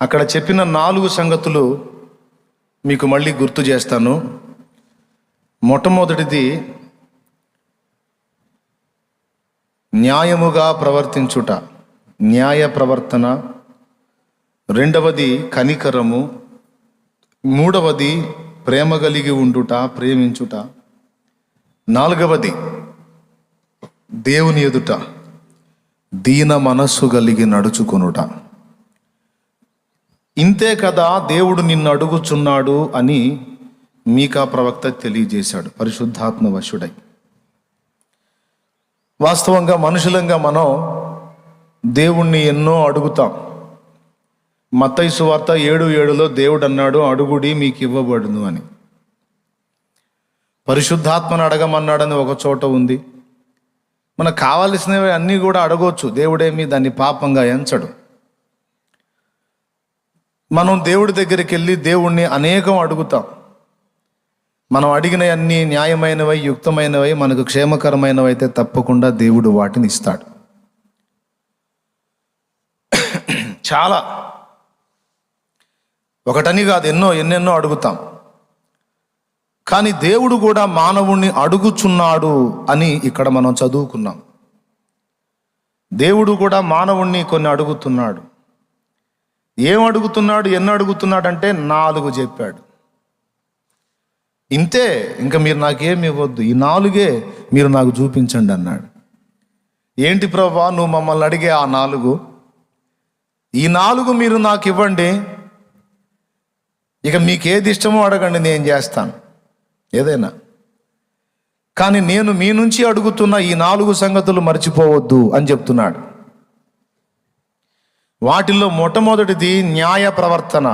అక్కడ చెప్పిన 4 సంగతులు మీకు మళ్ళీ గుర్తు చేస్తాను. మొట్టమొదటిది న్యాయముగా ప్రవర్తించుట, న్యాయ ప్రవర్తన. రెండవది కనికరము. మూడవది ప్రేమ కలిగి ఉండుట, ప్రేమించుట. నాలుగవది దేవుని ఎదుట దీన మనస్సు కలిగి నడుచుకొనుట. ఇంతే కదా దేవుడు నిన్ను అడుగుచున్నాడు అని మీకా ప్రవక్త తెలియజేశాడు, పరిశుద్ధాత్మ వశుడై. వాస్తవంగా మనుషులంగా మనం దేవుణ్ణి ఎన్నో అడుగుతాం. మత్తయి సువార్త 7:7లో దేవుడు అన్నాడు, అడుగుడి మీకు ఇవ్వబడును అని. పరిశుద్ధాత్మను అడగమన్నాడని ఒక చోట ఉంది. మనకు కావాల్సినవి అన్నీ కూడా అడగవచ్చు, దేవుడేమి దాన్ని పాపంగా ఎంచడు. మనం దేవుడి దగ్గరికి వెళ్ళి దేవుణ్ణి అనేకం అడుగుతాం. మనం అడిగినవి అన్నీ న్యాయమైనవై, యుక్తమైనవై, మనకు క్షేమకరమైనవి అయితే తప్పకుండా దేవుడు వాటిని ఇస్తాడు. చాలా, ఒకటని కాదు, ఎన్నెన్నో అడుగుతాం. కానీ దేవుడు కూడా మానవుణ్ణి అడుగుచున్నాడు అని ఇక్కడ మనం చదువుకున్నాం. దేవుడు కూడా మానవుణ్ణి కొన్ని అడుగుతున్నాడు. ఏం అడుగుతున్నాడు, ఎన్ని అడుగుతున్నాడు అంటే 4 చెప్పాడు. ఇంతే, ఇంకా మీరు నాకేమి ఇవ్వద్దు, ఈ 4 మీరు నాకు చూపించండి అన్నాడు. ఏంటి ప్రభువా నువ్వు మమ్మల్ని అడిగే ఆ 4? ఈ 4 మీరు నాకు ఇవ్వండి, ఇక మీకు ఏది ఇష్టమో అడగండి, నేను చేస్తాను ఏదైనా. కానీ నేను మీ నుంచి అడుగుతున్న ఈ 4 సంగతులు మర్చిపోవద్దు అని చెప్తున్నాడు. వాటిల్లో మొట్టమొదటిది న్యాయ ప్రవర్తన.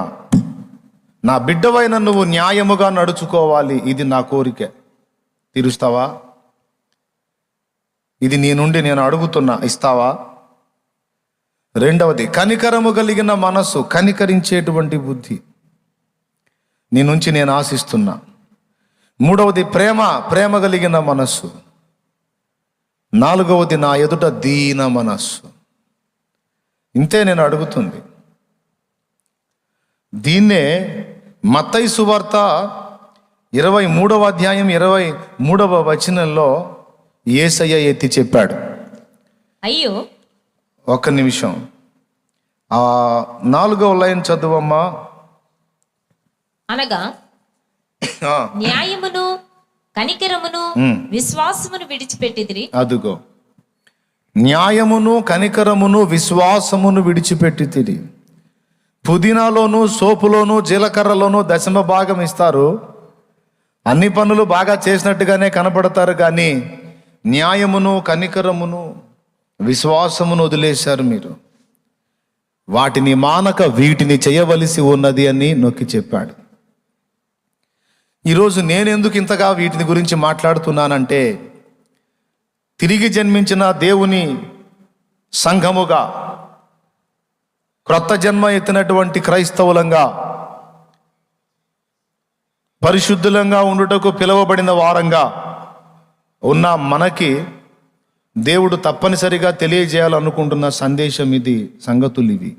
నా బిడ్డవైన నువ్వు న్యాయముగా నడుచుకోవాలి, ఇది నా కోరిక. తీరుస్తావా? ఇది నీ నుండి నేను అడుగుతున్నా, ఇస్తావా? రెండవది కనికరము కలిగిన మనస్సు, కనికరించేటువంటి బుద్ధి నీ నుంచి నేను ఆశిస్తున్నా. మూడవది ప్రేమ కలిగిన మనస్సు. నాలుగవది నా ఎదుట దీన మనస్సు. ఇంతే నేను అడుగుతుంది. దీన్నే మత్తయి సువార్త 23వ అధ్యాయం 23వ వచనంలో యేసయ్య ఎత్తి చెప్పాడు. అయ్యో, ఒక్క నిమిషం, ఆ 4వ లైన్ చదువమ్మా. అనగా న్యాయమును కనికరమును విశ్వాసమును విడిచిపెట్టిదిరి. అదుగో, న్యాయమును కనికరమును విశ్వాసమును విడిచిపెట్టితిరి. పుదీనాలోను, సోపులోను, జీలకర్రలోను 10వ భాగం ఇస్తారు. అన్ని పనులు బాగా చేసినట్టుగానే కనపడతారు, కానీ న్యాయమును కనికరమును విశ్వాసమును వదిలేశారు మీరు. వాటిని మానక వీటిని చేయవలసి ఉన్నది అని నొక్కి చెప్పాడు. ఈరోజు నేనెందుకు ఇంతగా వీటిని గురించి మాట్లాడుతున్నానంటే, తిరిగి జన్మించిన దేవుని సంఘముగా, క్రొత్త జన్మ ఎత్తినటువంటి క్రైస్తవులంగా, పరిశుద్ధులంగా ఉండుటకు పిలువబడిన వారంగా ఉన్న మనకి దేవుడు తప్పనిసరిగా తెలియజేయాలనుకుంటున్న సందేశం ఇది, సంగతులు ఇవి.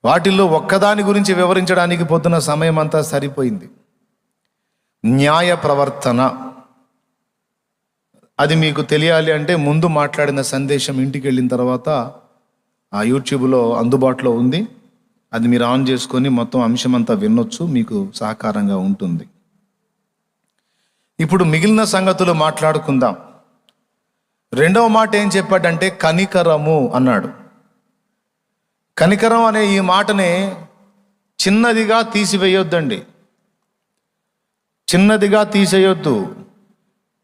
వాటిల్లో ఒక్కదాని గురించి వివరించడానికి పొద్దున సమయం అంతా సరిపోయింది. న్యాయ ప్రవర్తన. అది మీకు తెలియాలి అంటే ముందు మాట్లాడిన సందేశం ఇంటికి వెళ్ళిన తర్వాత ఆ యూట్యూబ్లో అందుబాటులో ఉంది. అది మీరు ఆన్ చేసుకొని మొత్తం అంశం అంతా వినొచ్చు, మీకు సహకారంగా ఉంటుంది. ఇప్పుడు మిగిలిన సంగతులు మాట్లాడుకుందాం. 2వ మాట ఏం చెప్పాడంటే కనికరము అన్నాడు. కనికరం అనే ఈ మాటని చిన్నదిగా తీసివేయొద్దండి, చిన్నదిగా తీసేయొద్దు.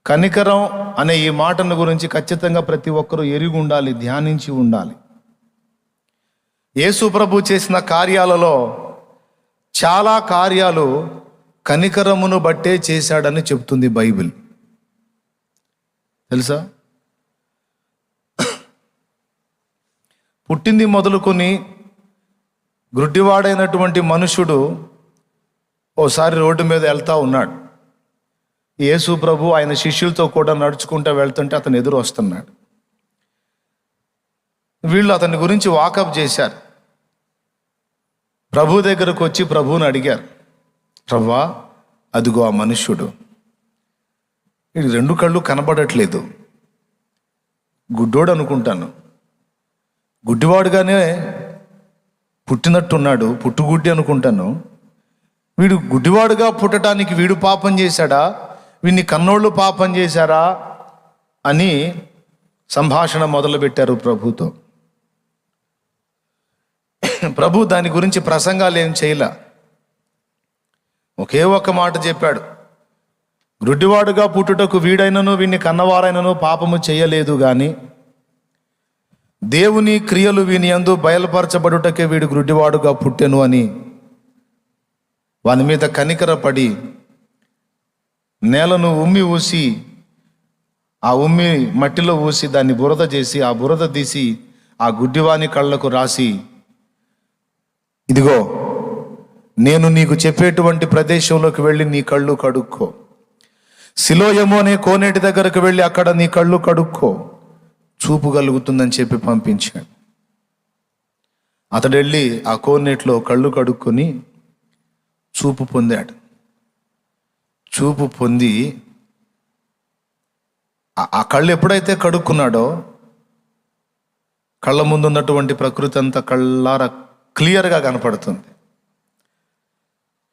కనికరం అనే ఈ మాటను గురించి ఖచ్చితంగా ప్రతి ఒక్కరూ ఎరిగి ఉండాలి, ధ్యానించి ఉండాలి. యేసు ప్రభు చేసిన కార్యాలలో చాలా కార్యాలు కనికరమును బట్టే చేశాడని చెప్తుంది బైబిల్. తెలుసా? పుట్టింది మొదలుకొని గుడ్డివాడైనటువంటి మనుషుడు ఓసారి రోడ్డు మీద వెళ్తా ఉన్నాడు. యేసు ప్రభు ఆయన శిష్యులతో కూడా నడుచుకుంటూ వెళ్తుంటే అతను ఎదురు వస్తున్నాడు. వీళ్ళు అతని గురించి వాకప్ చేశారు. ప్రభు దగ్గరకు వచ్చి ప్రభువుని అడిగారు, ప్రభువా అదిగో ఆ మనుష్యుడు, ఇది 2 కళ్ళు కనబడట్లేదు, గుడ్డోడు అనుకుంటాను, గుడ్డివాడుగానే పుట్టినట్టున్నాడు, పుట్టుగుడ్డి అనుకుంటాను, వీడు గుడ్డివాడుగా పుట్టడానికి వీడు పాపం చేశాడా, వీడిని కన్నోళ్ళు పాపం చేశారా అని సంభాషణ మొదలుపెట్టారు ప్రభుతో. ప్రభు దాని గురించి ప్రసంగాలు ఏం చేయలే, ఒకే ఒక్క మాట చెప్పాడు, గుడ్డివాడుగా పుట్టుటకు వీడైనను వీడిని కన్నవారైనను పాపము చేయలేదు గాని దేవుని క్రియలు వీని యందు బయలుపరచబడుటకే వీడు గుడ్డివాడుగా పుట్టెను అని వాని మీద కనికరపడి నేలను ఉమ్మి ఊసి, ఆ ఉమ్మి మట్టిలో ఊసి దాన్ని బురద చేసి, ఆ బురద తీసి ఆ గుడ్డివాని కళ్ళకు రాసి, ఇదిగో నేను నీకు చెప్పేటువంటి ప్రదేశంలోకి వెళ్ళి నీ కళ్ళు కడుక్కో, సిలోయము అనే కోనేటి దగ్గరకు వెళ్ళి అక్కడ నీ కళ్ళు కడుక్కో, చూపు కలుగుతుందని చెప్పి పంపించాడు. అతడు వెళ్ళి ఆ కోనేటిలో కళ్ళు కడుక్కొని చూపు పొందాడు. చూపు పొంది ఆ కళ్ళు ఎప్పుడైతే కడుక్కున్నాడో కళ్ళ ముందున్నటువంటి ప్రకృతి అంతా కళ్ళారా క్లియర్గా కనపడుతుంది.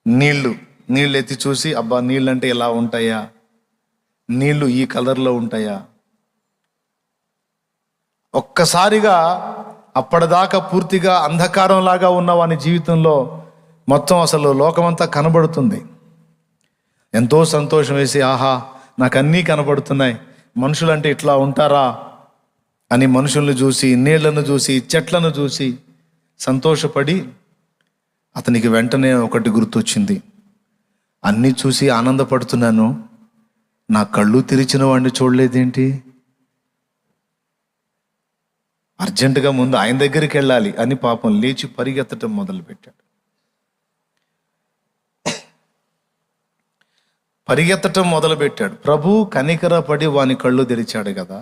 నీళ్ళు ఎత్తి చూసి, అబ్బా నీళ్ళంటే ఇలా ఉంటాయా, నీళ్ళు ఈ కలర్లో ఉంటాయా, ఒక్కసారిగా అప్పటిదాకా పూర్తిగా అంధకారంలాగా ఉన్న వాని జీవితంలో మొత్తం అసలు లోకమంతా కనబడుతుంది. ఎంతో సంతోషం వేసి, ఆహా నాకు అన్నీ కనబడుతున్నాయి, మనుషులంటే ఇట్లా ఉంటారా అని మనుషులను చూసి, నీళ్లను చూసి, చెట్లను చూసి సంతోషపడి అతనికి వెంటనే ఒకటి గుర్తొచ్చింది, అన్నీ చూసి ఆనందపడుతున్నాను, నా కళ్ళు తెరిచిన వాడిని చూడలేదేంటి, అర్జెంటుగా ముందు ఆయన దగ్గరికి వెళ్ళాలి అని పాపం లేచి పరిగెత్తటం మొదలుపెట్టాడు. ప్రభు కనికరపడి వాని కళ్ళు తెరిచాడు కదా.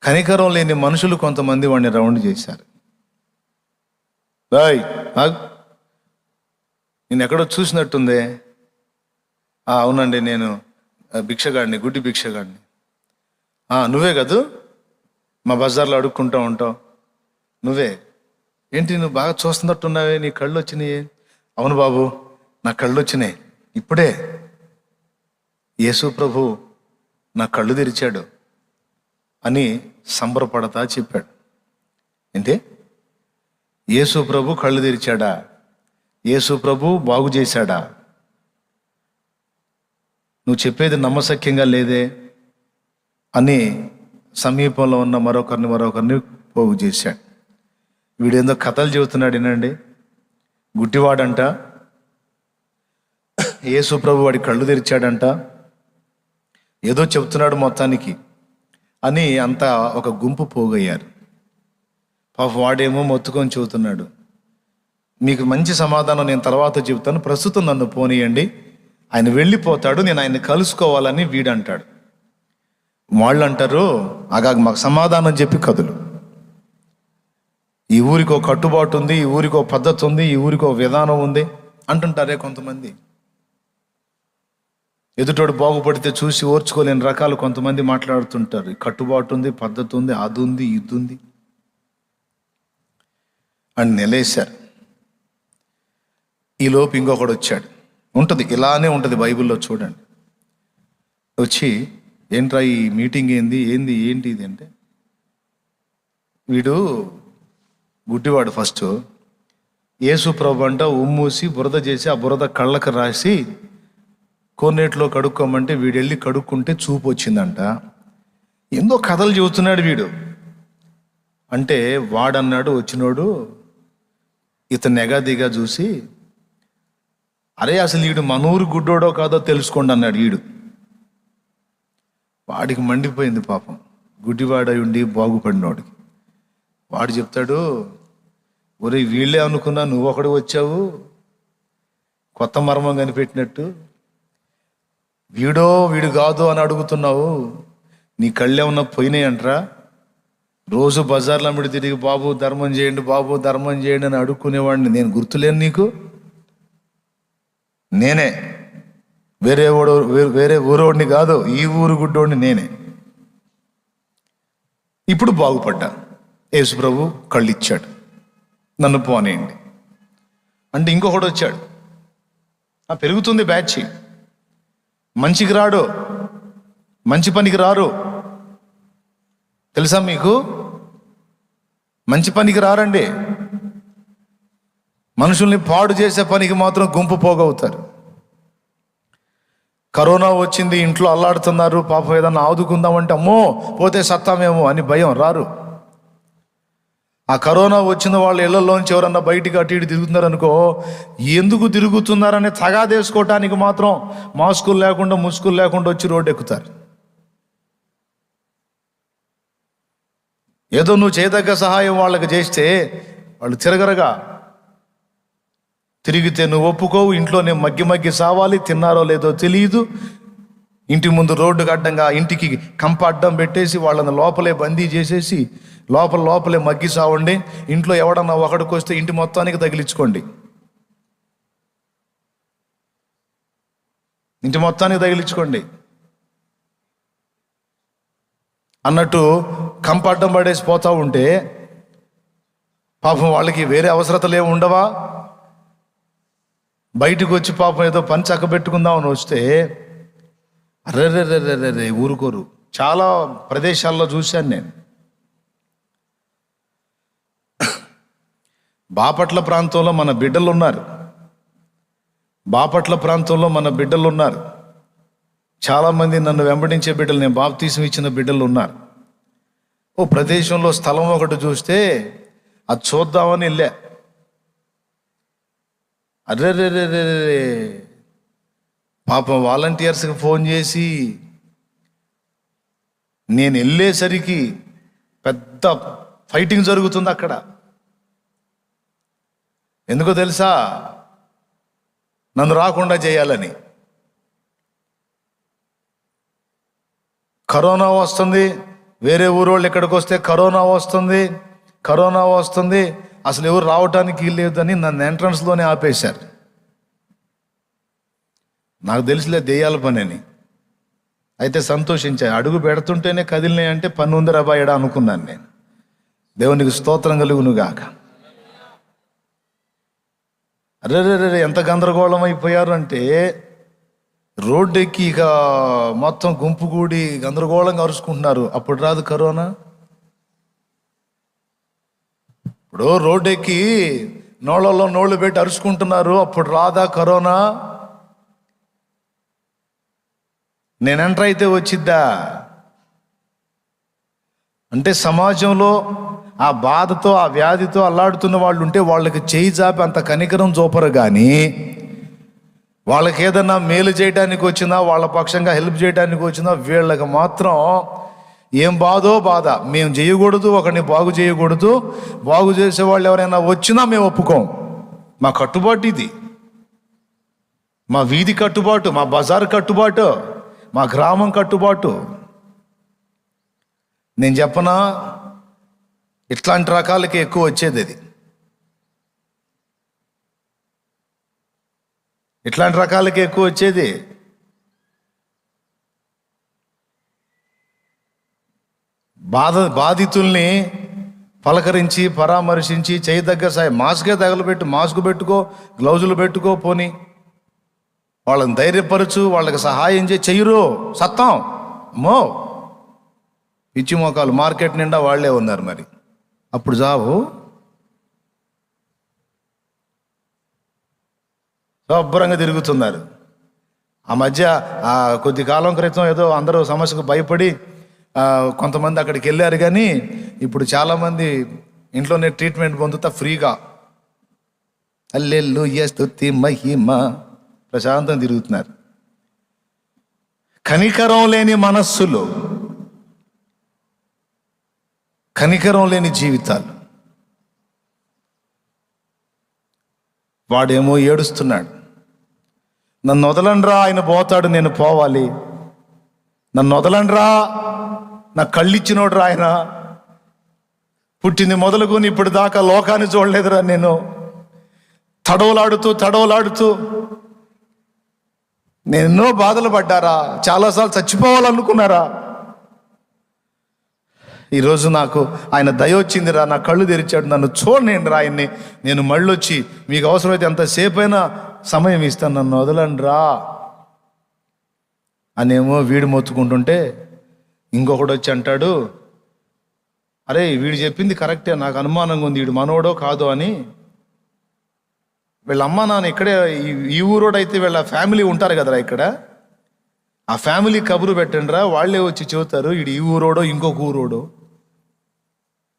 కనికరం లేని మనుషులు కొంతమంది వాడిని రౌండ్ చేశారు. నేను ఎక్కడో చూసినట్టుందే. అవునండి, నేను భిక్షగాడిని, గుడ్డి భిక్షగాడిని. నువ్వే కదూ మా బజార్లో అడుక్కుంటూ ఉంటావు, నువ్వే ఏంటి, నువ్వు బాగా చూస్తున్నట్టున్నావే, నీ కళ్ళు వచ్చినాయి. అవును బాబు, నా కళ్ళు వచ్చినాయి, ఇప్పుడే యేసు ప్రభు నా కళ్ళు తెరిచాడు అని సంబరపడతా చెప్పాడు. ఏంటి, యేసు ప్రభు కళ్ళు తెరిచాడా, యేసు ప్రభు బాగు చేశాడా, నువ్వు చెప్పేది నమ్మశక్యంగా లేదే అని సమీపంలో ఉన్న మరొకరిని పోగు చేశాడు. వీడేందో కథలు చెబుతున్నాడు వినండి. గుడ్డివాడంట, యేసు ప్రభు వాడి కళ్ళు తెరిచాడంట, ఏదో చెబుతున్నాడు మొత్తానికి అని అంతా ఒక గుంపు పోగయ్యారు. పాప వాడేమో మొత్తుకొని చెబుతున్నాడు, మీకు మంచి సమాధానం నేను తర్వాత చెబుతాను, ప్రస్తుతం నన్ను పోనీయండి, ఆయన వెళ్ళిపోతాడు, నేను ఆయన్ని కలుసుకోవాలని వీడంటాడు. వాళ్ళు అంటారు, మాకు సమాధానం చెప్పి కదులు, ఈ ఊరికి ఒక కట్టుబాటు ఉంది, ఈ ఊరికి ఒక పద్ధతి ఉంది, ఈ ఊరికి ఒక విధానం ఉంది అంటుంటారే కొంతమంది. ఎదుటోడు బాగుపడితే చూసి ఓర్చుకోలేని రకాలు కొంతమంది మాట్లాడుతుంటారు. కట్టుబాటు ఉంది, పద్ధతి ఉంది, అది ఉంది, ఇది ఉంది అని నిలేశారు. ఈలోపు ఇంకొకడు వచ్చాడు. ఉంటుంది, ఇలానే ఉంటుంది బైబిల్లో చూడండి. వచ్చి, ఏంట్రా ఈ మీటింగ్ ఏంటి ఇది అంటే, వీడు గుడ్డివాడు. ఫస్ట్ యేసు ప్రభు అంట ఉమ్మూసి బురద చేసి ఆ బురద కళ్ళకు రాసి కోనేటిలో కడుక్కోమంటే వీడు వెళ్ళి కడుక్కుంటే చూపు వచ్చిందంట. ఏందో కథలు చెబుతున్నాడు వీడు. అంటే వాడన్నాడు వచ్చినోడు ఇతను నెగాదిగా చూసి, అరే అసలు వీడు మనూరు గుడ్డోడో కాదో తెలుసుకోండి అన్నాడు వీడు. వాడికి మండిపోయింది పాపం, గుడ్డివాడై ఉండి బాగుపడినోడికి. వాడు చెప్తాడు, ఒరే వీళ్ళే అనుకున్నా నువ్వు ఒకడు వచ్చావు, కొత్త మర్మం కనిపెట్టినట్టు, వీడు కాదు అని అడుగుతున్నావు, నీ కళ్ళేమన్నా పోయినాయి అంటరా, రోజు బజార్లో అమ్మిడి తిరిగి బాబు ధర్మం చేయండి, బాబు ధర్మం చేయండి అని అడుక్కునేవాడిని నేను. గుర్తులేను నీకు? నేనే, వేరే ఊరోడిని కాదు, ఈ ఊరు గుడ్డోడిని నేనే. ఇప్పుడు బాగుపడ్డా. యేసు ప్రభు కళ్ళు ఇచ్చాడు, నన్ను పోనేయండి అంటే ఇంకొకడు వచ్చాడు. పెరుగుతుంది బ్యాచ్. మంచికి రాడు, మంచి పనికి రారు. తెలుసా మీకు? మంచి పనికి రారండి. మనుషుల్ని పాడు చేసే పనికి మాత్రం గుంపు పోగవుతారు. కరోనా వచ్చింది, ఇంట్లో అల్లాడుతున్నారు, పాపం ఏదన్నా ఆదుకుందామంటే అమ్మో పోతే సత్తామేమో అని భయం, రారు. ఆ కరోనా వచ్చిన వాళ్ళ ఇళ్లలోంచి ఎవరన్నా బయటికి అటు ఇటు తిరుగుతున్నారనుకో, ఎందుకు తిరుగుతున్నారని తగాదేసుకోవటానికి మాత్రం మాస్కులు లేకుండా ముసుగులు లేకుండా వచ్చి రోడ్డు ఎక్కుతారు. ఏదో నువ్వు చేయదగ్గ సహాయం వాళ్ళకి చేస్తే వాళ్ళు తిరగరగా. తిరిగితే నువ్వు ఒప్పుకోవు, ఇంట్లోనే మగ్గి సావాలి, తిన్నారో లేదో తెలియదు. ఇంటి ముందు రోడ్డుకు అడ్డంగా ఇంటికి కంప అడ్డం పెట్టేసి వాళ్ళని లోపలే బందీ చేసేసి లోపలే మగ్గి సావండి. ఇంట్లో ఎవడన్నా ఒకడికి వస్తే ఇంటి మొత్తానికి తగిలించుకోండి, ఇంటి మొత్తానికి తగిలించుకోండి అన్నట్టు కంప అడ్డం పడేసి పోతా ఉంటే పాపం వాళ్ళకి వేరే అవసరతలు ఏమి ఉండవా? బయటకు వచ్చి పాపం ఏదో పని చక్కబెట్టుకుందామని వస్తే అర్రెర్రెర్రెర్రె ఊరుకోరు. చాలా ప్రదేశాల్లో చూశాను నేను. బాపట్ల ప్రాంతంలో మన బిడ్డలు ఉన్నారు. చాలామంది నన్ను వెంబడించే బిడ్డలు, నేను బాప్తీసం ఇచ్చిన బిడ్డలు ఉన్నారు. ఓ ప్రదేశంలో స్థలం ఒకటి చూస్తే అది చూద్దామని వెళ్ళా. అర్రెర్రెర్రెర్రె పాపం వాలంటీర్స్కి ఫోన్ చేసి నేను వెళ్ళేసరికి పెద్ద ఫైటింగ్ జరుగుతుంది అక్కడ. ఎందుకో తెలుసా? నన్ను రాకుండా చేయాలని. కరోనా వస్తుంది, వేరే ఊరోళ్ళు ఇక్కడికి వస్తే కరోనా వస్తుంది, అసలు ఎవరు రావటానికి లేదని నన్ను ఎంట్రన్స్లోనే ఆపేశారు. నాకు తెలిసిలే దెయ్యాల పని అని. అయితే సంతోషించాను. అడుగు పెడుతుంటేనే కదిలినాయి అంటే పని ఉంది రాబాయడా అనుకున్నాను నేను. దేవునికి స్తోత్రం కలుగునుగాక. అరే ఎంత గందరగోళం అయిపోయారు అంటే రోడ్డు ఎక్కి ఇక మొత్తం గుంపు కూడి గందరగోళంగా అరుచుకుంటున్నారు. అప్పుడు రాదు కరోనా. ఇప్పుడు రోడ్డు ఎక్కి నోళ్ళలో నోళ్ళు పెట్టి అరుచుకుంటున్నారు, అప్పుడు రాదా కరోనా? నేను ఎంటర్ అయితే వచ్చిద్దా? అంటే సమాజంలో ఆ బాధతో ఆ వ్యాధితో అల్లాడుతున్న వాళ్ళు ఉంటే వాళ్ళకి చేయి జాపి అంత కనికరం చూపరు. కానీ వాళ్ళకి ఏదన్నా మేలు చేయడానికి వచ్చినా, వాళ్ళ పక్షంగా హెల్ప్ చేయడానికి వచ్చినా వీళ్ళకి మాత్రం ఏం బాధో బాధ. మేము చేయకూడదు, ఒకరిని బాగు చేయకూడదు, బాగు చేసే వాళ్ళు ఎవరైనా వచ్చినా మేము ఒప్పుకోం. మా కట్టుబాటు ఇది, మా వీధి కట్టుబాటు, మా బజార్ కట్టుబాటు, మా గ్రామం కట్టుబాటు. నేను చెప్పనా, ఇట్లాంటి రకాలకి ఎక్కువ వచ్చేది అది. ఇట్లాంటి రకాలకి ఎక్కువ వచ్చేది. బాధితుల్ని పలకరించి పరామర్శించి చేయదగ్గ సాయం. మాస్కే తగలబెట్టు, మాస్క్ పెట్టుకో, గ్లౌజులు పెట్టుకో, పోని వాళ్ళని ధైర్యపరచు, వాళ్ళకి సహాయం చెయ్యరు. సత్తాం మో పిచ్చి మోకాలు మార్కెట్ నిండా వాళ్ళే ఉన్నారు. మరి అప్పుడు జావు శుభ్రంగా తిరుగుతున్నారు. ఆ మధ్య కొద్ది కాలం క్రితం ఏదో అందరూ సమస్యకు భయపడి కొంతమంది అక్కడికి వెళ్ళారు. కానీ ఇప్పుడు చాలామంది ఇంట్లోనే ట్రీట్మెంట్ పొందుతా ఫ్రీగా. హల్లెలూయా స్తుతి మహిమ ప్రశాంతం తిరుగుతున్నారు. కనికరం లేని మనస్సులు, కనికరం లేని జీవితాలు. వాడేమో ఏడుస్తున్నాడు, నన్ను వదలండ్రా, ఆయన పోతాడు, నేను పోవాలి, నన్ను వదలండ్రా, నా కళ్ళిచ్చినోడ్రా ఆయన, పుట్టింది మొదలుకొని ఇప్పుడు దాకా లోకాన్ని చూడలేదురా నేను. తడవలాడుతూ నేను ఎన్నో బాధలు పడ్డారా, చాలాసార్లు చచ్చిపోవాలనుకున్నారా. ఈరోజు నాకు ఆయన దయ వచ్చిందిరా, నా కళ్ళు తెరిచాడు, నన్ను చూడండి రా ఆయన్ని, నేను మళ్ళొచ్చి మీకు అవసరమైతే ఎంతసేపు అయినా సమయం ఇస్తాను, నన్ను వదలండి రా అనేమో వీడు మొత్తుకుంటుంటే ఇంకొకడు వచ్చి అంటాడు, అరే వీడు చెప్పింది కరెక్టే, నాకు అనుమానంగా ఉంది, వీడు మనోడో కాదో అని. వీళ్ళ అమ్మ నాన్న ఇక్కడే ఈ ఊరోడైతే వీళ్ళ ఫ్యామిలీ ఉంటారు కదరా ఇక్కడ, ఆ ఫ్యామిలీ కబురు పెట్టండి రా, వాళ్ళే వచ్చి చెబుతారు వీడు ఈ ఊరోడో ఇంకొక ఊరోడో.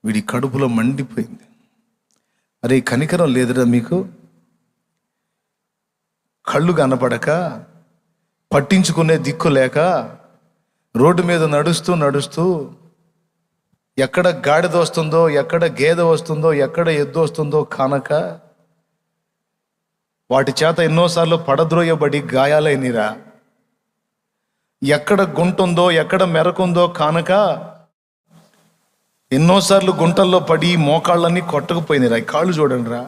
వీడి కడుపులో మండిపోయింది. అరే కనికరం లేదురా మీకు? కళ్ళు కనపడక, పట్టించుకునే దిక్కు లేక, రోడ్డు మీద నడుస్తూ ఎక్కడ గాడిద వస్తుందో, ఎక్కడ గేదె వస్తుందో, ఎక్కడ ఎద్దు వస్తుందో కానక, వాటి చేత ఎన్నోసార్లు పడద్రోయబడి గాయాలైనరా. ఎక్కడ గుంటుందో, ఎక్కడ మెరకుందో కానక ఎన్నోసార్లు గుంటల్లో పడి మోకాళ్ళన్నీ కొట్టకపోయినరా. ఈ కాళ్ళు చూడండి రా,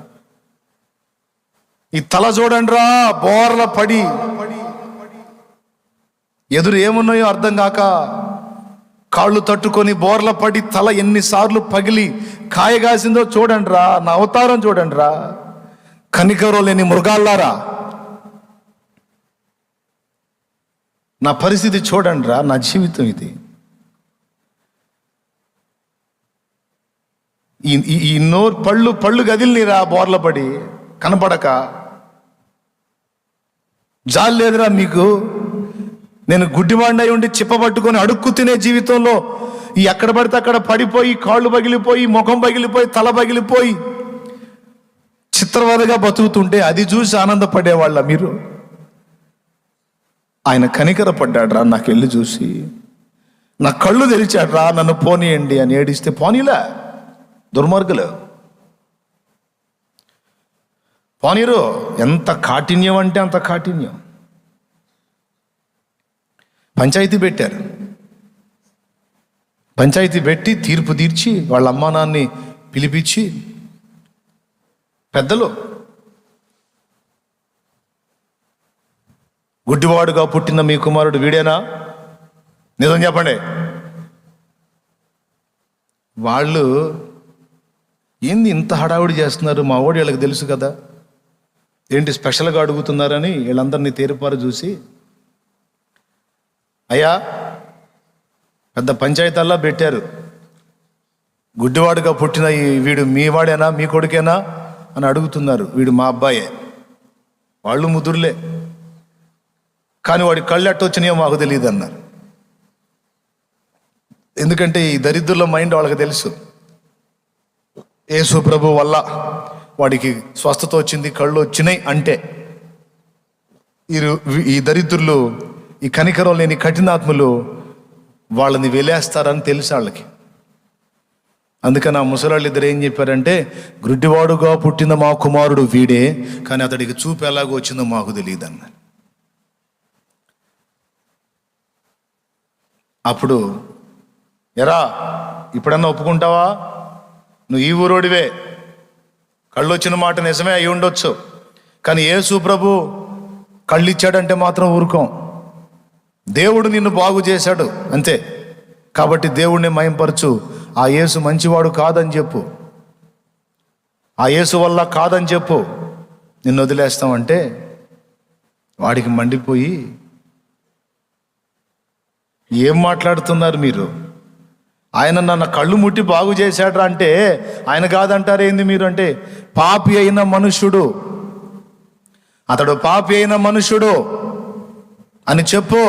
ఈ తల చూడండి రా, బోర్ల పడి ఎదురు ఏమున్నాయో అర్థం కాక కాళ్ళు తట్టుకొని బోర్ల పడి తల ఎన్నిసార్లు పగిలి కాయగాసిందో చూడండి రా. నా అవతారం చూడండి రా, కనికరం లేని మృగాల్లారా. నా పరిస్థితి చూడండి రా, నా జీవితం ఇది. ఈ నోరు పళ్ళు గదిలినిరా బోర్ల పడి కనపడక. జాలి లేదురా మీకు? నేను గుడ్డివాడినై ఉండి చిప్పబట్టుకొని అడుక్కు తినే జీవితంలో ఈ ఎక్కడ పడితే అక్కడ పడిపోయి, కాళ్ళు పగిలిపోయి, ముఖం పగిలిపోయి, తల పగిలిపోయి చిత్రవదగా బతుకుతుంటే అది చూసి ఆనందపడేవాళ్ళ మీరు? ఆయన కనికర పడ్డాడ్రా, నాకు వెళ్ళి చూసి నా కళ్ళు తెరిచాడ్రా, నన్ను పోనీయండి అని ఏడిస్తే పోనీలా దుర్మార్గులు. పోనీరు. ఎంత కాఠిన్యం అంటే అంత కాఠిన్యం. పంచాయతీ పెట్టారు. పంచాయతీ పెట్టి తీర్పు తీర్చి వాళ్ళ అమ్మా నాన్ని పిలిపించి, పెద్దలు గుడ్డివాడుగా పుట్టిన మీ కుమారుడు వీడేనా? నిజం చెప్పండి. వాళ్ళు ఏంది ఇంత హడావుడి చేస్తున్నారు, మా ఓడి వీళ్ళకి తెలుసు కదా, ఏంటి స్పెషల్గా అడుగుతున్నారని వీళ్ళందరినీ తేరిపారు చూసి, అయ్యా పెద్ద పంచాయతీల్లా పెట్టారు, గుడ్డివాడుగా పుట్టిన వీడు మీ వాడేనా, మీ కొడుకేనా అని అడుగుతున్నారు. వీడు మా అబ్బాయే. వాళ్ళు ముదురులే, కానీ వాడి కళ్ళు ఎట్టొచ్చినాయో మాకు తెలియదు అన్నారు. ఎందుకంటే ఈ దరిద్రుల మైండ్ వాళ్ళకి తెలుసు. యేసు ప్రభు వల్ల వాడికి స్వస్థత వచ్చింది, కళ్ళు వచ్చినాయి అంటే ఈ దరిద్రులు, ఈ కనికరం లేని కఠినాత్ములు వాళ్ళని వెలేస్తారని తెలుసు వాళ్ళకి. అందుకని ఆ ముసలాళ్ళు ఇద్దరు ఏం చెప్పారంటే, గుడ్డివాడుగా పుట్టిన మా కుమారుడు వీడే, కానీ అతడికి చూపు ఎలాగో వచ్చిందో మాకు తెలియదు అన్నారు. అప్పుడు ఎరా ఇప్పుడన్నా ఒప్పుకుంటావా? నువ్వు ఈ ఊరోడివే, కళ్ళు వచ్చిన మాట నిజమే అయి ఉండొచ్చు, కానీ యేసు ప్రభు కళ్ళు ఇచ్చాడంటే మాత్రం ఊరుకోం. దేవుడు నిన్ను బాగు చేశాడు అంతే. కాబట్టి దేవుడిని మహింపరచు. ఆ యేసు మంచివాడు కాదని చెప్పు, ఆ యేసు వల్ల కాదని చెప్పు. నిన్ను వదిలేస్తామంటే వాడికి మండిపోయి, ఏం మాట్లాడుతున్నారు మీరు? ఆయన నన్ను కళ్ళు ముట్టి బాగు చేశాడ్రా అంటే ఆయన కాదంటారేంది మీరు? అంటే పాపి అయిన మనుష్యుడు, అతడు పాపి అయిన మనుష్యుడు అని చెప్పు,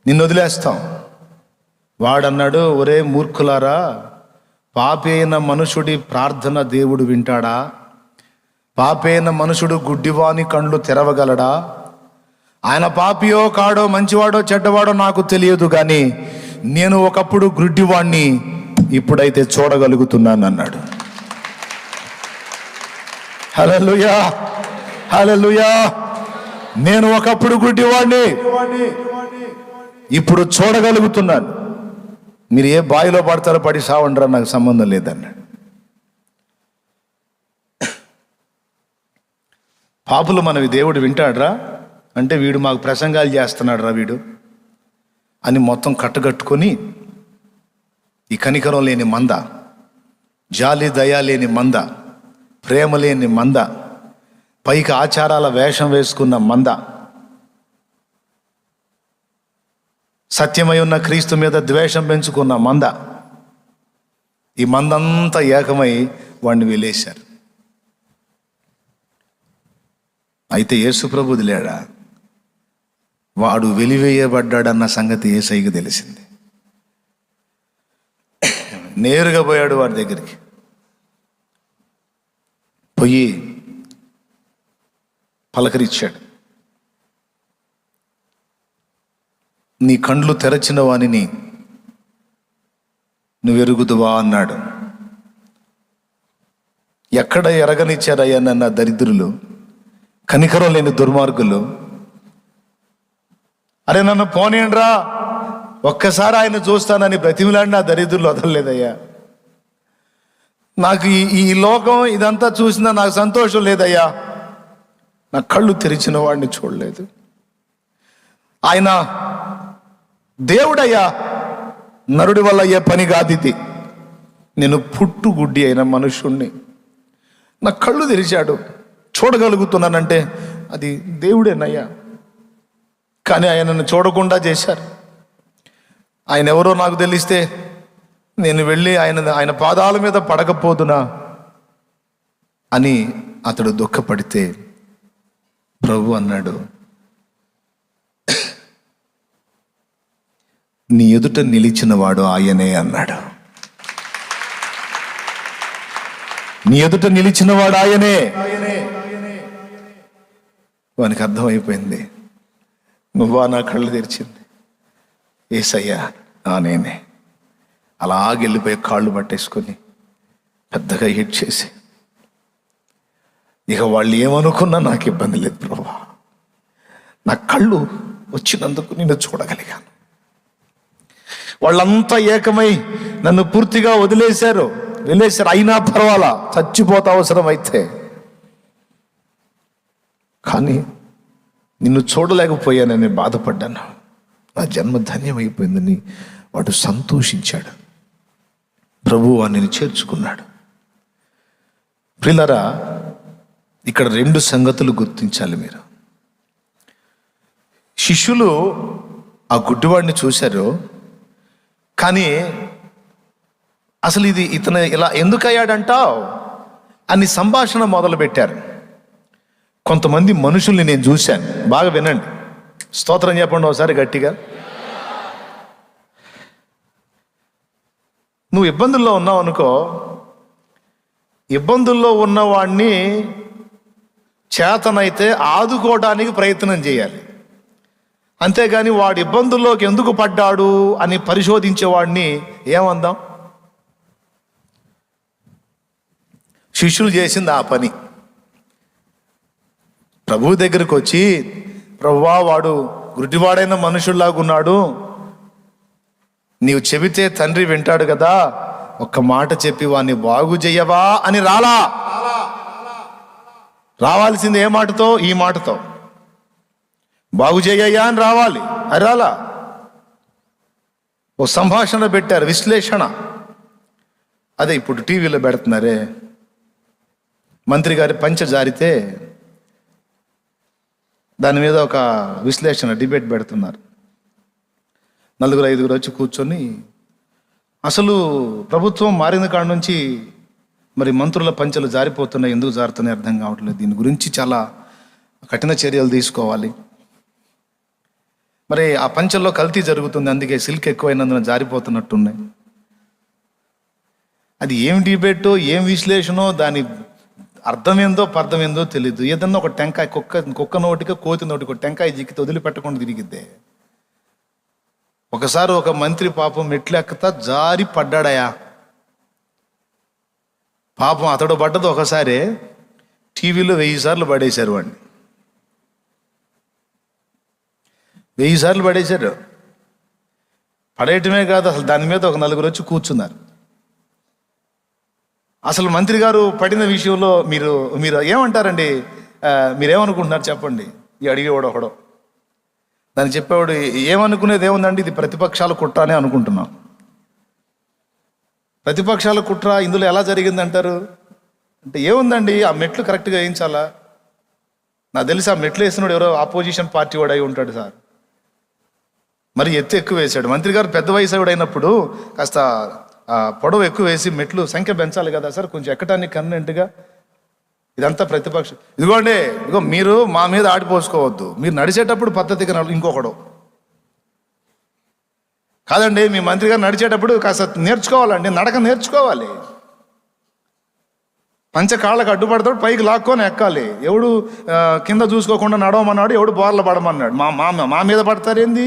నిన్ను వదిలేస్తాం. వాడన్నాడు, ఒరే మూర్ఖులారా, పాపి అయిన మనుషుడి ప్రార్థన దేవుడు వింటాడా? పాపి అయిన మనుషుడు గుడ్డివాని కళ్ళు తెరవగలడా? ఆయన పాపియో కాడో, మంచివాడో చెడ్డవాడో నాకు తెలియదు, కానీ నేను ఒకప్పుడు గుడ్డివాణ్ణి, ఇప్పుడైతే చూడగలుగుతున్నాను అన్నాడు. హల్లెలూయా, హల్లెలూయా. నేను ఒకప్పుడు గుడ్డివాణ్ణి, ఇప్పుడు చూడగలుగుతున్నాను. మీరు ఏ బావిలో పడతారో పడి సావండ్రా, నాకు సంబంధం లేదన్నాడు. పాపులు మనవి దేవుడు వింటాడ్రా అంటే, వీడు మాకు ప్రసంగాలు చేస్తున్నాడు రా వీడు అని మొత్తం కట్టుకట్టుకొని, ఈ కనికరం లేని మంద, జాలి దయ లేని మంద, ప్రేమ లేని మంద, పైకి ఆచారాల వేషం వేసుకున్న మంద, సత్యమై ఉన్న క్రీస్తు మీద ద్వేషం పెంచుకున్న మంద, ఈ మందంతా ఏకమై వాడిని వెలేశారు. అయితే యేసు ప్రభు వదిలేడా? వాడు వెలివేయబడ్డాడన్న సంగతి యేసయ్యకి తెలిసింది. నేరుగా పోయాడు వాడి దగ్గరికి. పోయి పలకరించాడు. నీ కండ్లు తెరచిన వానిని నువ్వు ఎరుగుదువా అన్నాడు. ఎక్కడ ఎరగనిచ్చారయ్యా నన్న దరిద్రులు, కనికరం లేని దుర్మార్గులు. అరే నన్ను పోనీయండ్రా, ఒక్కసారి ఆయన చూస్తానని బ్రతిమిలాడిన దరిద్రులు వదలలేదయ్యా. నాకు ఈ లోకం ఇదంతా చూసినా నాకు సంతోషం లేదయ్యా. నా కళ్ళు తెరిచిన వాడిని చూడలేదు. ఆయన దేవుడయ్యా, నరుడి వల్ల అయ్యే పని కాదు ఇది. నేను పుట్టుగుడ్డి అయిన మనుషుణ్ణి, నా కళ్ళు తెరిచాడు, చూడగలుగుతున్నానంటే అది దేవుడేనయ్యా. కానీ ఆయనను చూడకుండా చేశారు. ఆయన ఎవరో నాకు తెలిస్తే నేను వెళ్ళి ఆయన పాదాల మీద పడకపోదునా అని అతడు దుఃఖపడితే ప్రభు అన్నాడు, నీ ఎదుట నిలిచిన వాడు ఆయనే అన్నాడు. నీ ఎదుట నిలిచిన వాడు ఆయనే. వానికి అర్థమైపోయింది, నువ్వా నా కళ్ళు తెరిచింది? యేసయ్యా నేనే. అలాగెళ్ళిపోయి కాళ్ళు పట్టేసుకొని పెద్దగా హిట్ చేసి, ఇక వాళ్ళు ఏమనుకున్నా నాకు ఇబ్బంది లేదు ప్రభువా, నా కళ్ళు వచ్చినందుకు నిన్ను చూడగలిగాను. వాళ్ళంతా ఏకమై నన్ను పూర్తిగా వదిలేశారు. అయినా పర్వాలా, చచ్చిపోతా అవసరం అయితే, కానీ నిన్ను చూడలేకపోయానని బాధపడ్డాను. నా జన్మ ధన్యమైపోయిందని వాడు సంతోషించాడు. ప్రభువు వాడిని చేర్చుకున్నాడు. ప్రియులారా, ఇక్కడ 2 సంగతులు గుర్తించాలి మీరు. శిష్యులు ఆ గుడ్డివాడిని చూశారు, కానీ అసలు ఇతను ఇలా ఎందుకు అయ్యాడంటావు అని సంభాషణ మొదలుపెట్టారు. కొంతమంది మనుషుల్ని నేను చూశాను, బాగా వినండి, స్తోత్రం చెప్పండి ఒకసారి గట్టిగా. నువ్వు ఇబ్బందుల్లో ఉన్నావు అనుకో, ఇబ్బందుల్లో ఉన్నవాడిని చేతనైతే ఆదుకోవడానికి ప్రయత్నం చేయాలి. అంతేగాని వాడు ఇబ్బందుల్లోకి ఎందుకు పడ్డాడు అని పరిశోధించేవాడిని ఏమందాం? శిష్యులు చేసింది ఆ పని. ప్రభువు దగ్గరికి వచ్చి, ప్రభువా వాడు గుడ్డివాడైన మనుషుల్లాగా ఉన్నాడు, నీవు చెబితే తండ్రి వింటాడు కదా, ఒక్క మాట చెప్పి వాడిని బాగు చెయ్యవా అని రావాల్సింది ఏ మాటతో? ఈ మాటతో, బాగు చెయ్యయ్యా అని రావాలి. అది రాలా. ఓ సంభాషణ పెట్టారు, విశ్లేషణ. అదే ఇప్పుడు టీవీలో పెడుతున్నారే, మంత్రి గారి పంచ జారితే దాని మీద ఒక విశ్లేషణ, డిబేట్ పెడుతున్నారు. 4-5 వచ్చి కూర్చొని, అసలు ప్రభుత్వం మారిన కాడ నుంచి మరి మంత్రుల పంచలు జారిపోతున్నాయి, ఎందుకు జారుతున్నాయి అర్థం కావట్లేదు, దీని గురించి చాలా కఠిన చర్యలు తీసుకోవాలి, మరి ఆ పంచల్లో కల్తీ జరుగుతుంది, అందుకే సిల్క్ ఎక్కువైనందున జారిపోతున్నట్టున్నాయి. అది ఏం డిబేటో ఏం విశ్లేషణో, దాని అర్థమేందో పర్థమేందో తెలీదు. ఏదన్నా ఒక టెంకాయ కుక్క నోటికి కోతి నోటికి ఒక టెంకాయ జిక్కితే వదిలిపెట్టకుండా తిరిగిద్దే. ఒకసారి ఒక మంత్రి పాపం మెట్లెక్కతా జారి పడ్డాడయా. పాపం అతడు పడ్డది ఒకసారి, టీవీలో 1000 సార్లు పడేశారు వాడిని. 1000 సార్లు పడేశారు. పడేయటమే కాదు, అసలు దాని మీద ఒక నలుగురు వచ్చి కూర్చున్నారు. అసలు మంత్రి గారు పడిన విషయంలో మీరు మీరు ఏమంటారండి? మీరేమనుకుంటున్నారు చెప్పండి. ఈ అడిగేవాడు ఒకడు, దాన్ని చెప్పేవాడు ఏమనుకునేది ఏముందండి, ఇది ప్రతిపక్షాల కుట్ర అని అనుకుంటున్నాం. ప్రతిపక్షాల కుట్ర ఇందులో ఎలా జరిగిందంటారు అంటే, ఏముందండి ఆ మెట్లు కరెక్ట్గా వేయించాలా. నాకు తెలిసి ఆ మెట్లు వేసినాడు ఎవరో ఆపోజిషన్ పార్టీ వాడు అయి ఉంటాడు సార్. మరి ఎత్తు ఎక్కువ వేశాడు. మంత్రి గారు పెద్ద వయసు అయినప్పుడు కాస్త పొడవు ఎక్కువ వేసి మెట్లు సంఖ్య పెంచాలి కదా సార్, కొంచెం ఎక్కడానికి కన్వెంట్గా. ఇదంతా ప్రతిపక్షం. ఇదిగో మీరు మా మీద ఆడిపోసుకోవద్దు, మీరు నడిచేటప్పుడు పద్ధతిగా ఇంకొకడు కాదండి. మీ మంత్రి గారు నడిచేటప్పుడు కాస్త నేర్చుకోవాలండి, నడక నేర్చుకోవాలి. పంచ కాళ్ళకు అడ్డుపడతాడు, పైకి లాక్కొని ఎక్కాలి. ఎవడు కింద చూసుకోకుండా నడవమన్నాడు, ఎవడు బోర్ల పడమన్నాడు. మా మీద పడతారేంది?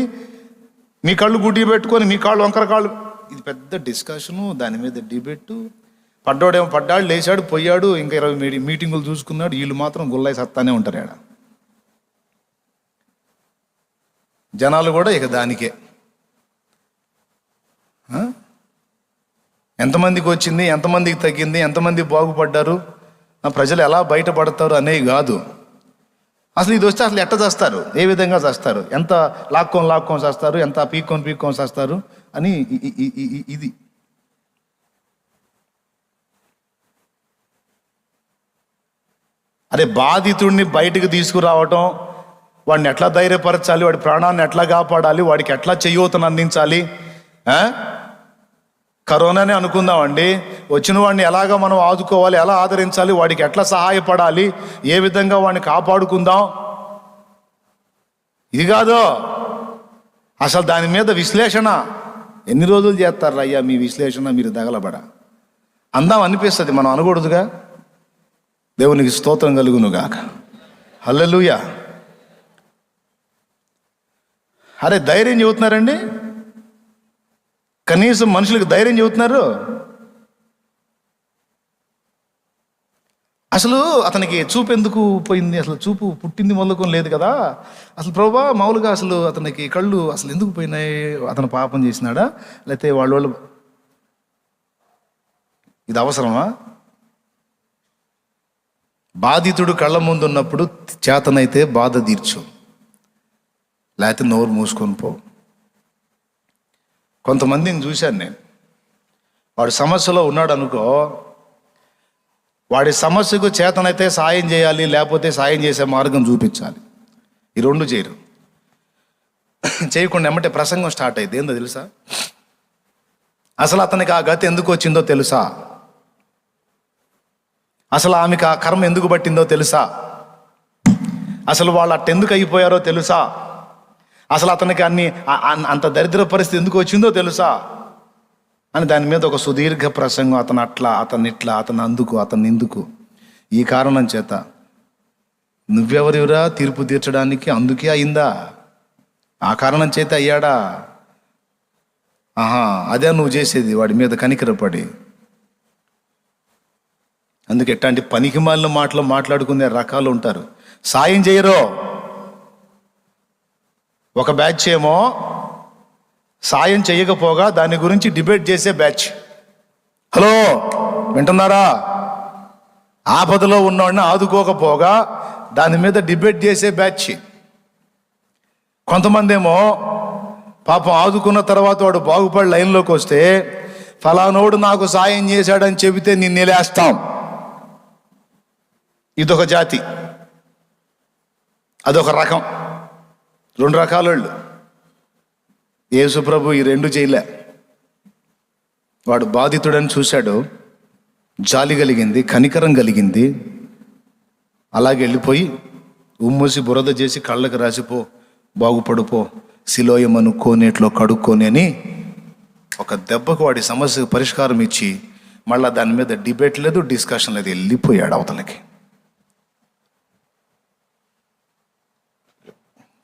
మీ కళ్ళు గుడ్డి పెట్టుకొని మీ కాళ్ళు వంకర కాళ్ళు. ఇది పెద్ద డిస్కషను, దాని మీద డిబేటు. పడ్డాడేమో పడ్డాడు, లేచాడు, పోయాడు, ఇంకా 20 మీటింగులు చూసుకున్నాడు. వీళ్ళు మాత్రం గుల్లాయి సత్తానే ఉంటారు ఆడ. జనాలు కూడా ఇక దానికే. ఎంతమందికి వచ్చింది, ఎంతమందికి తగ్గింది, ఎంతమంది బాగుపడ్డారు, ప్రజలు ఎలా బయటపడతారు అనేవి కాదు. అసలు ఇది వస్తే అసలు ఎట్ట చేస్తారు, ఏ విధంగా చేస్తారు, ఎంత లాక్కొని చేస్తారు, ఎంత పీక్కొని చేస్తారు అని ఇది. అరే బాధితుడిని బయటకు తీసుకురావటం, వాడిని ఎట్లా ధైర్యపరచాలి, వాడి ప్రాణాన్ని ఎట్లా కాపాడాలి, వాడికి ఎట్లా చేయూతను అందించాలి. కరోనానే అనుకుందామండి, వచ్చిన వాడిని ఎలాగ మనం ఆదుకోవాలి, ఎలా ఆదరించాలి, వాడికి ఎట్లా సహాయపడాలి, ఏ విధంగా వాడిని కాపాడుకుందాం, ఇది కాదు అసలు. దాని మీద విశ్లేషణ ఎన్ని రోజులు చేస్తారు అయ్యా? మీ విశ్లేషణ మీరు తగలబడ అందాం అనిపిస్తుంది, మనం అనకూడదుగా. దేవునికి స్తోత్రం కలుగునుగాక. హల్లెలూయా. అరే ధైర్యం చెబుతున్నారండి, కనీసం మనుషులకు ధైర్యం చెబుతున్నారు. అసలు అతనికి చూపు ఎందుకు పోయింది? అసలు చూపు పుట్టింది మొదలుకొని లేదు కదా. అసలు ప్రభువా మామూలుగా అసలు అతనికి కళ్ళు అసలు ఎందుకు పోయినాయి? అతను పాపం చేసినాడా, లేకపోతే వాళ్ళు ఇది అవసరమా? బాధితుడు కళ్ళ ముందు ఉన్నప్పుడు చేతనైతే బాధ తీర్చు, లేకపోతే నోరు మూసుకొని పో. కొంతమందిని చూశాను నేను, వాడు సమస్యలో ఉన్నాడు అనుకో, వాడి సమస్యకు చేతనైతే సాయం చేయాలి, లేకపోతే సాయం చేసే మార్గం చూపించాలి. ఈ రెండు చేయరు. చేయకుండా ఎమ్మటే ప్రసంగం స్టార్ట్ అయింది. ఏందో తెలుసా? అసలు అతనికి ఆ గతి ఎందుకు వచ్చిందో తెలుసా? అసలు ఆమెకు ఆ కర్మ ఎందుకు పట్టిందో తెలుసా? అసలు వాళ్ళు అట్టెందుకు అయిపోయారో తెలుసా? అసలు అతనికి అంత దరిద్ర పరిస్థితి ఎందుకు వచ్చిందో తెలుసా అని దాని మీద ఒక సుదీర్ఘ ప్రసంగం. అతను అట్లా, అతను ఇట్లా, అతను అందుకు, అతను ఎందుకు, ఈ కారణం చేత. నువ్వెవరివరా తీర్పు తీర్చడానికి? అందుకే అయిందా? ఆ కారణం చేత అయ్యాడా? అదే నువ్వు చేసేది, వాడి మీద కనికరపడి. అందుకే ఎట్లాంటి పనికిమాలిన మాటలు మాట్లాడుకునే రకాలు ఉంటారు. సాయం చేయరు. ఒక బ్యాచ్ ఏమో సాయం చేయకపోగా దాని గురించి డిబేట్ చేసే బ్యాచ్. హలో వింటున్నారా? ఆపదలో ఉన్నవాడిని ఆదుకోకపోగా దాని మీద డిబేట్ చేసే బ్యాచ్. కొంతమంది ఏమో పాపం ఆదుకున్న తర్వాత వాడు బాగుపడి లైన్లోకి వస్తే, ఫలానోడు నాకు సాయం చేశాడని చెబితే నిన్ను నిలేస్తాం. ఇదొక జాతి, అదొక రకం. రెండు రకాల వాళ్ళు. యేసు ప్రభు ఈ రెండు చేయలే. వాడు బాధితుడని చూశాడు, జాలి కలిగింది, కనికరం కలిగింది, అలాగే వెళ్ళిపోయి ఉమ్మూసి బురద చేసి కళ్ళకు రాసిపో, బాగుపడిపో, సిలోయమను కోనేట్లో కడుక్కొని అని ఒక దెబ్బకు వాడి సమస్యకు పరిష్కారం ఇచ్చి మళ్ళీ దాని మీద డిబేట్ లేదు, డిస్కషన్ లేదు, వెళ్ళిపోయాడు అవతలకి.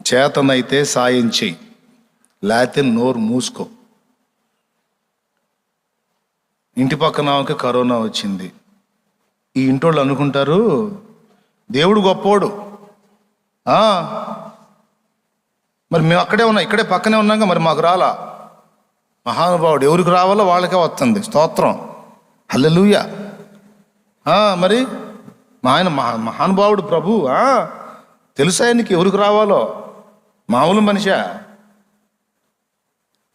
చేతనైతే సాయం చెయ్యి, లేకపోతే నోరు మూసుకో. ఇంటి పక్కన ఆమెకి కరోనా వచ్చింది. ఈ ఇంటోళ్ళు అనుకుంటారు దేవుడు గొప్పోడు. మరి మేము అక్కడే ఉన్నాం, ఇక్కడే పక్కనే ఉన్నాక మరి మాకు రాలా. మహానుభావుడు ఎవరికి రావాలో వాళ్ళకే వస్తుంది. స్తోత్రం, హల్లెలూయా. మరి ఆయన మహానుభావుడు ప్రభు. తెలుసా నీకు ఎవరికి రావాలో? మామూలు మనిషా?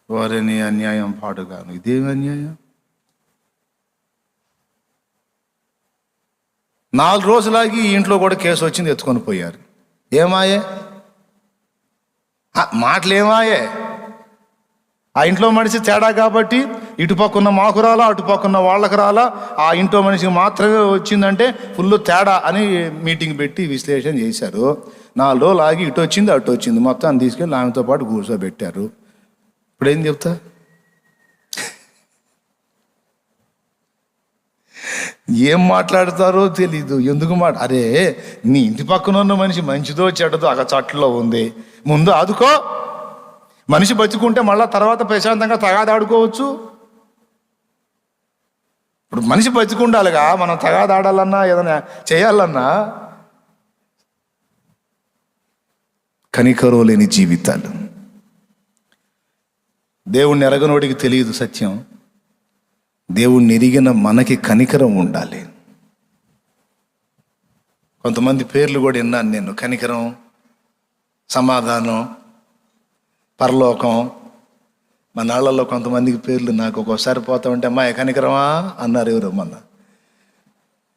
వారిని అన్యాయం పాడుగాను. ఇదేమి అన్యాయం? 4 రోజులాగి ఈ ఇంట్లో కూడా కేసు వచ్చింది, ఎత్తుకొని పోయారు. ఏమాయే మాటలు? ఏమాయే? ఆ ఇంట్లో మనిషి తేడా కాబట్టి ఇటుపక్కన్న మాకు రాలా, అటుపక్కన్న వాళ్ళకి రాలా, ఆ ఇంట్లో మనిషికి మాత్రమే వచ్చిందంటే ఫుల్ తేడా అని మీటింగ్ పెట్టి విశ్లేషణ చేశారు. 4 రోజులు ఆగి ఇటు వచ్చింది అటు వచ్చింది, మొత్తం తీసుకెళ్ళి ఆమెతో పాటు కూర్చోబెట్టారు. ఇప్పుడేం చెప్తా? ఏం మాట్లాడతారో తెలీదు. ఎందుకు అరే, నీ ఇంటి పక్కన ఉన్న మనిషి మంచిదో చెడ్డదో ఆ చట్లో ఉంది, ముందు ఆదుకో. మనిషి బతుకుంటే మళ్ళా తర్వాత ప్రశాంతంగా తగాదాడుకోవచ్చు. ఇప్పుడు మనిషి బతుకుండాలిగా, మనం తగాదాడాలన్నా ఏదైనా చేయాలన్నా. కనికరం లేని జీవితాలు. దేవుణ్ణి ఎరగనోడికి తెలియదు సత్యం. దేవుణ్ణి ఎరిగిన మనకి కనికరం ఉండాలి. కొంతమంది పేర్లు కూడా విన్నాను నేను. కనికరం, సమాధానం, పరలోకం. మన నాళ్ళల్లో కొంతమందికి పేర్లు నాకు ఒక్కోసారి పోతా ఉంటే, అమ్మాయి కనికరమా అన్నారు ఎవరు మొన్న.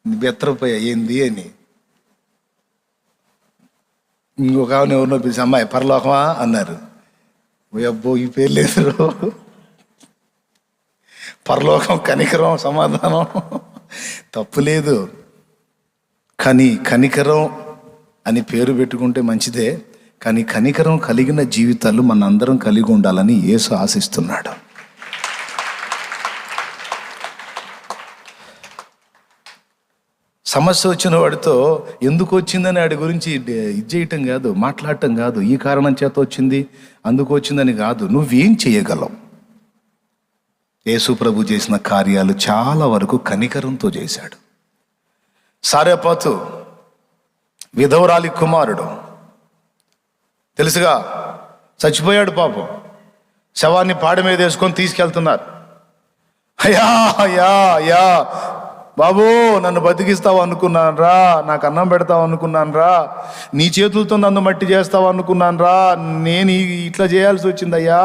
బెత్తరపోయా ఏంది అని. ఇంకొక ఆమెను ఎవరినో పిలిచి, అమ్మాయి పరలోకమా అన్నారు. అబ్బో, ఈ పేర్లు లేదు. పరలోకం, కనికరం, సమాధానం తప్పులేదు. కానీ కనికరం అని పేరు పెట్టుకుంటే మంచిదే. కానీ కనికరం కలిగిన జీవితాలు మనందరం కలిగి ఉండాలని యేసు ఆశిస్తున్నాడు. సమస్య వచ్చిన వాడితో ఎందుకు వచ్చిందని వాడి గురించి ఇది చేయటం కాదు, మాట్లాడటం కాదు. ఈ కారణం చేత వచ్చింది, అందుకు వచ్చిందని కాదు. నువ్వేం చేయగలవు? యేసు ప్రభు చేసిన కార్యాలు చాలా వరకు కనికరంతో చేశాడు. సారెపాతు విధవరాలి కుమారుడు తెలుసుగా, చచ్చిపోయాడు పాపం. శవాన్ని పాడి మీద వేసుకొని తీసుకెళ్తున్నారు. అయ్యా అయ్యా అయ్యా బాబు, నన్ను బతికిస్తావు అనుకున్నాను రా, నాకు అన్నం పెడతావు అనుకున్నాను రా, నీ చేతులతో నన్ను మట్టి చేస్తావు అనుకున్నాను రా, నేను ఇట్లా చేయాల్సి వచ్చిందయ్యా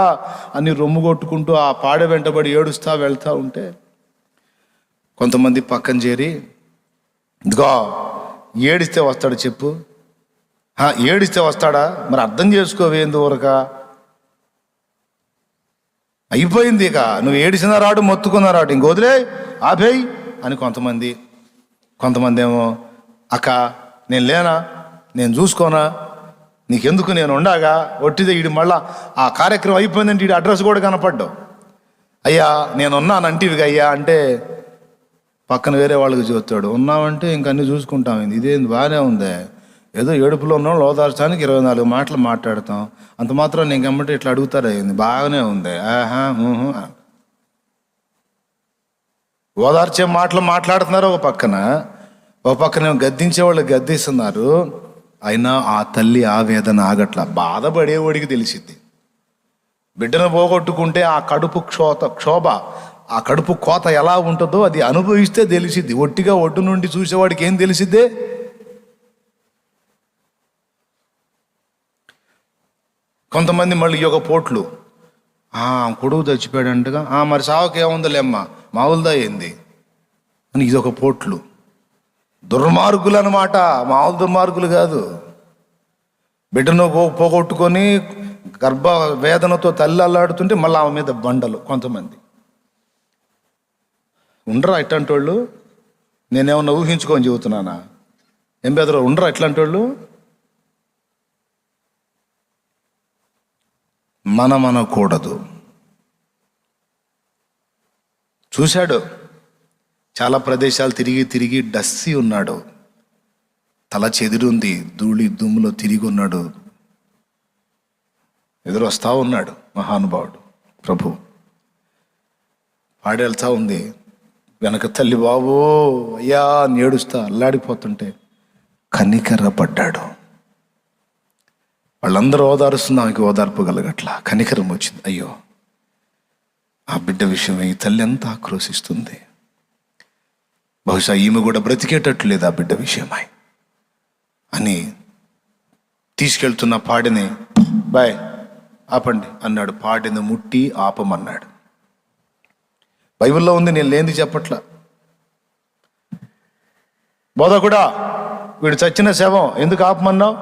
అని రొమ్ము కొట్టుకుంటూ ఆ పాడ వెంటబడి ఏడుస్తా వెళ్తా ఉంటే కొంతమంది పక్కన చేరి, ఇదిగో ఏడిస్తే వస్తాడు చెప్పు. ఏడిస్తే వస్తాడా? మరి అర్థం చేసుకోవేందు ఊరక అయిపోయింది. ఇక నువ్వు ఏడిసిన రాడు, మొత్తుకున్న రాడు, ఇంక వదిలే ఆపేయి అని కొంతమంది ఏమో, అక్క నేను లేనా, నేను చూసుకోనా, నీకెందుకు, నేను ఉండగా ఒట్టిదే. ఈడు మళ్ళా ఆ కార్యక్రమం అయిపోయిందంటే ఈడు అడ్రస్ కూడా కనపడ్డావు. అయ్యా నేను ఉన్నానంటివిగా అయ్యా అంటే పక్కన వేరే వాళ్ళకి చూస్తాడు. ఉన్నామంటే ఇంక అన్నీ చూసుకుంటాం. ఇదేంది బాగానే ఉంది, ఏదో ఏడుపులో ఉన్న వాళ్ళు ఓదార్చడానికి 24 మాటలు మాట్లాడతాం, అంత మాత్రం నేను గమ్మంటే ఇట్లా అడుగుతారా ఏంది, బాగానే ఉంది ఓదార్చే మాటలు మాట్లాడుతున్నారు ఒక పక్కన గద్దించే వాళ్ళు గద్దిస్తున్నారు. అయినా ఆ తల్లి ఆవేదన ఆగట్ల. బాధపడేవాడికి తెలిసిద్ది. బిడ్డను పోగొట్టుకుంటే ఆ కడుపు క్షోభ, ఆ కడుపు కోత ఎలా ఉంటుందో అది అనుభవిస్తే తెలిసిద్ది. ఒట్టిగా ఒడ్డు నుండి చూసేవాడికి ఏం తెలిసిద్దే? కొంతమంది మళ్ళీ ఒక పోట్లు, కొడుకు చచ్చిపోయాడంటగా, మరి సావుకి ఏముందిలేమ్మా, మామూలుదా ఏంది అని ఇదొక పోట్లు. దుర్మార్గులు అనమాట, మామూలు దుర్మార్గులు కాదు. బిడ్డను పోగొట్టుకొని గర్భ వేదనతో తల్లి అల్లాడుతుంటే మళ్ళీ ఆమె మీద బండలు. కొంతమంది ఉండరా ఇట్లాంటి వాళ్ళు? నేనేమన్నా ఊహించుకొని చెబుతున్నానా? ఏం బెదరు ఉండరా ఇట్లాంటి వాళ్ళు? మనమనకూడదు. చూశాడు, చాలా ప్రదేశాలు తిరిగి డస్సి ఉన్నాడు, తల చెదిరుంది, ధూళి దుమ్ములో తిరిగి ఉన్నాడు. ఎదురొస్తా ఉన్నాడు మహానుభావుడు ప్రభు. పాడేళ్తా ఉంది వెనక తల్లి, బాబో అయ్యా ఏడుస్తా అల్లాడిపోతుంటే కనికరపడ్డాడు. వాళ్ళందరూ ఓదారుస్తున్నా ఆమెకి ఓదార్పు కలగట్లా. కనికరం వచ్చింది. అయ్యో ఆ బిడ్డ విషయమై ఈ తల్లి ఎంత ఆక్రోశిస్తుంది. బహుశా ఈమె కూడా బ్రతికేటట్లు లేదు ఆ బిడ్డ విషయమై అని తీసుకెళ్తున్న పాడిని బాయ్ ఆపండి అన్నాడు. పాడిని ముట్టి ఆపమన్నాడు. బైబిల్లో ఉంది, నేను లేనిది చెప్పట్లా. బోధకుడా వీడు చచ్చిన శవం ఎందుకు ఆపమన్నావు?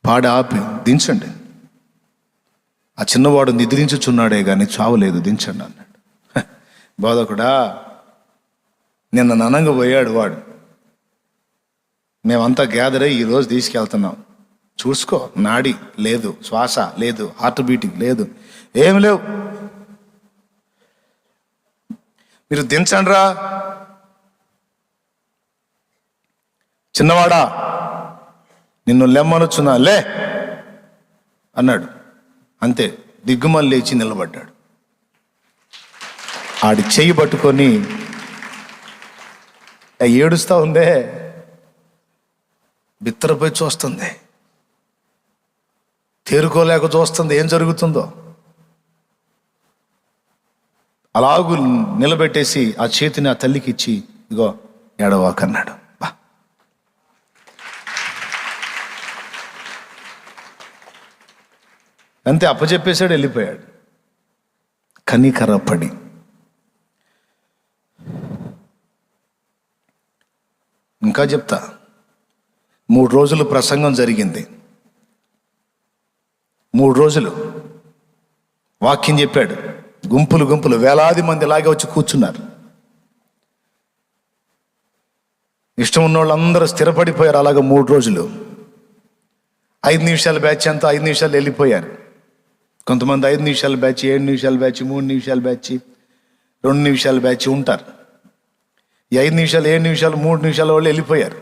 పాడి ఆపి దించండి, ఆ చిన్నవాడు నిద్రించుచున్నాడే కానీ చావలేదు, దించండి అన్నాడు. బోధకుడా నిన్న ననంగా పోయాడు వాడు, మేమంతా గ్యాదర్ అయ్యి ఈరోజు తీసుకెళ్తున్నాం, చూసుకో నాడి లేదు, శ్వాస లేదు, హార్ట్ బీటింగ్ లేదు, ఏం లేవు, మీరు దించండి రా. చిన్నవాడా నిన్ను లెమ్మనుచున్నా లే అన్నాడు. అంతే, దిగ్గుమని లేచి నిలబడ్డాడు. ఆడి చెయ్యి పట్టుకొని ఏడుస్తూ ఉందే, బిత్తరపోయి చూస్తుంది, తేరుకోలేక చూస్తుంది ఏం జరుగుతుందో. అలాగూ నిలబెట్టేసి ఆ చేతిని ఆ తల్లికి ఇచ్చి ఇగో ఏడవాకన్నాడు. బా అంతే, అప్పచెప్పేశాడు, వెళ్ళిపోయాడు. కనికరపడి. ఇంకా చెప్తా, 3 రోజులు ప్రసంగం జరిగింది. 3 రోజులు వాక్యం చెప్పాడు. గుంపులు గుంపులు వేలాది మంది ఇలాగే వచ్చి కూర్చున్నారు. ఇష్టం ఉన్న వాళ్ళందరూ స్థిరపడిపోయారు. అలాగే 3 రోజులు 5 నిమిషాల బ్యాచ్ అంతా 5 నిమిషాలు వెళ్ళిపోయారు. కొంతమంది 5 నిమిషాల బ్యాచ్, 7 నిమిషాల బ్యాచ్, 3 నిమిషాల బ్యాచ్, 2 నిమిషాల బ్యాచ్ ఉంటారు. ఈ 5 నిమిషాలు, 7 నిమిషాలు, 3 నిమిషాల వాళ్ళు వెళ్ళిపోయారు.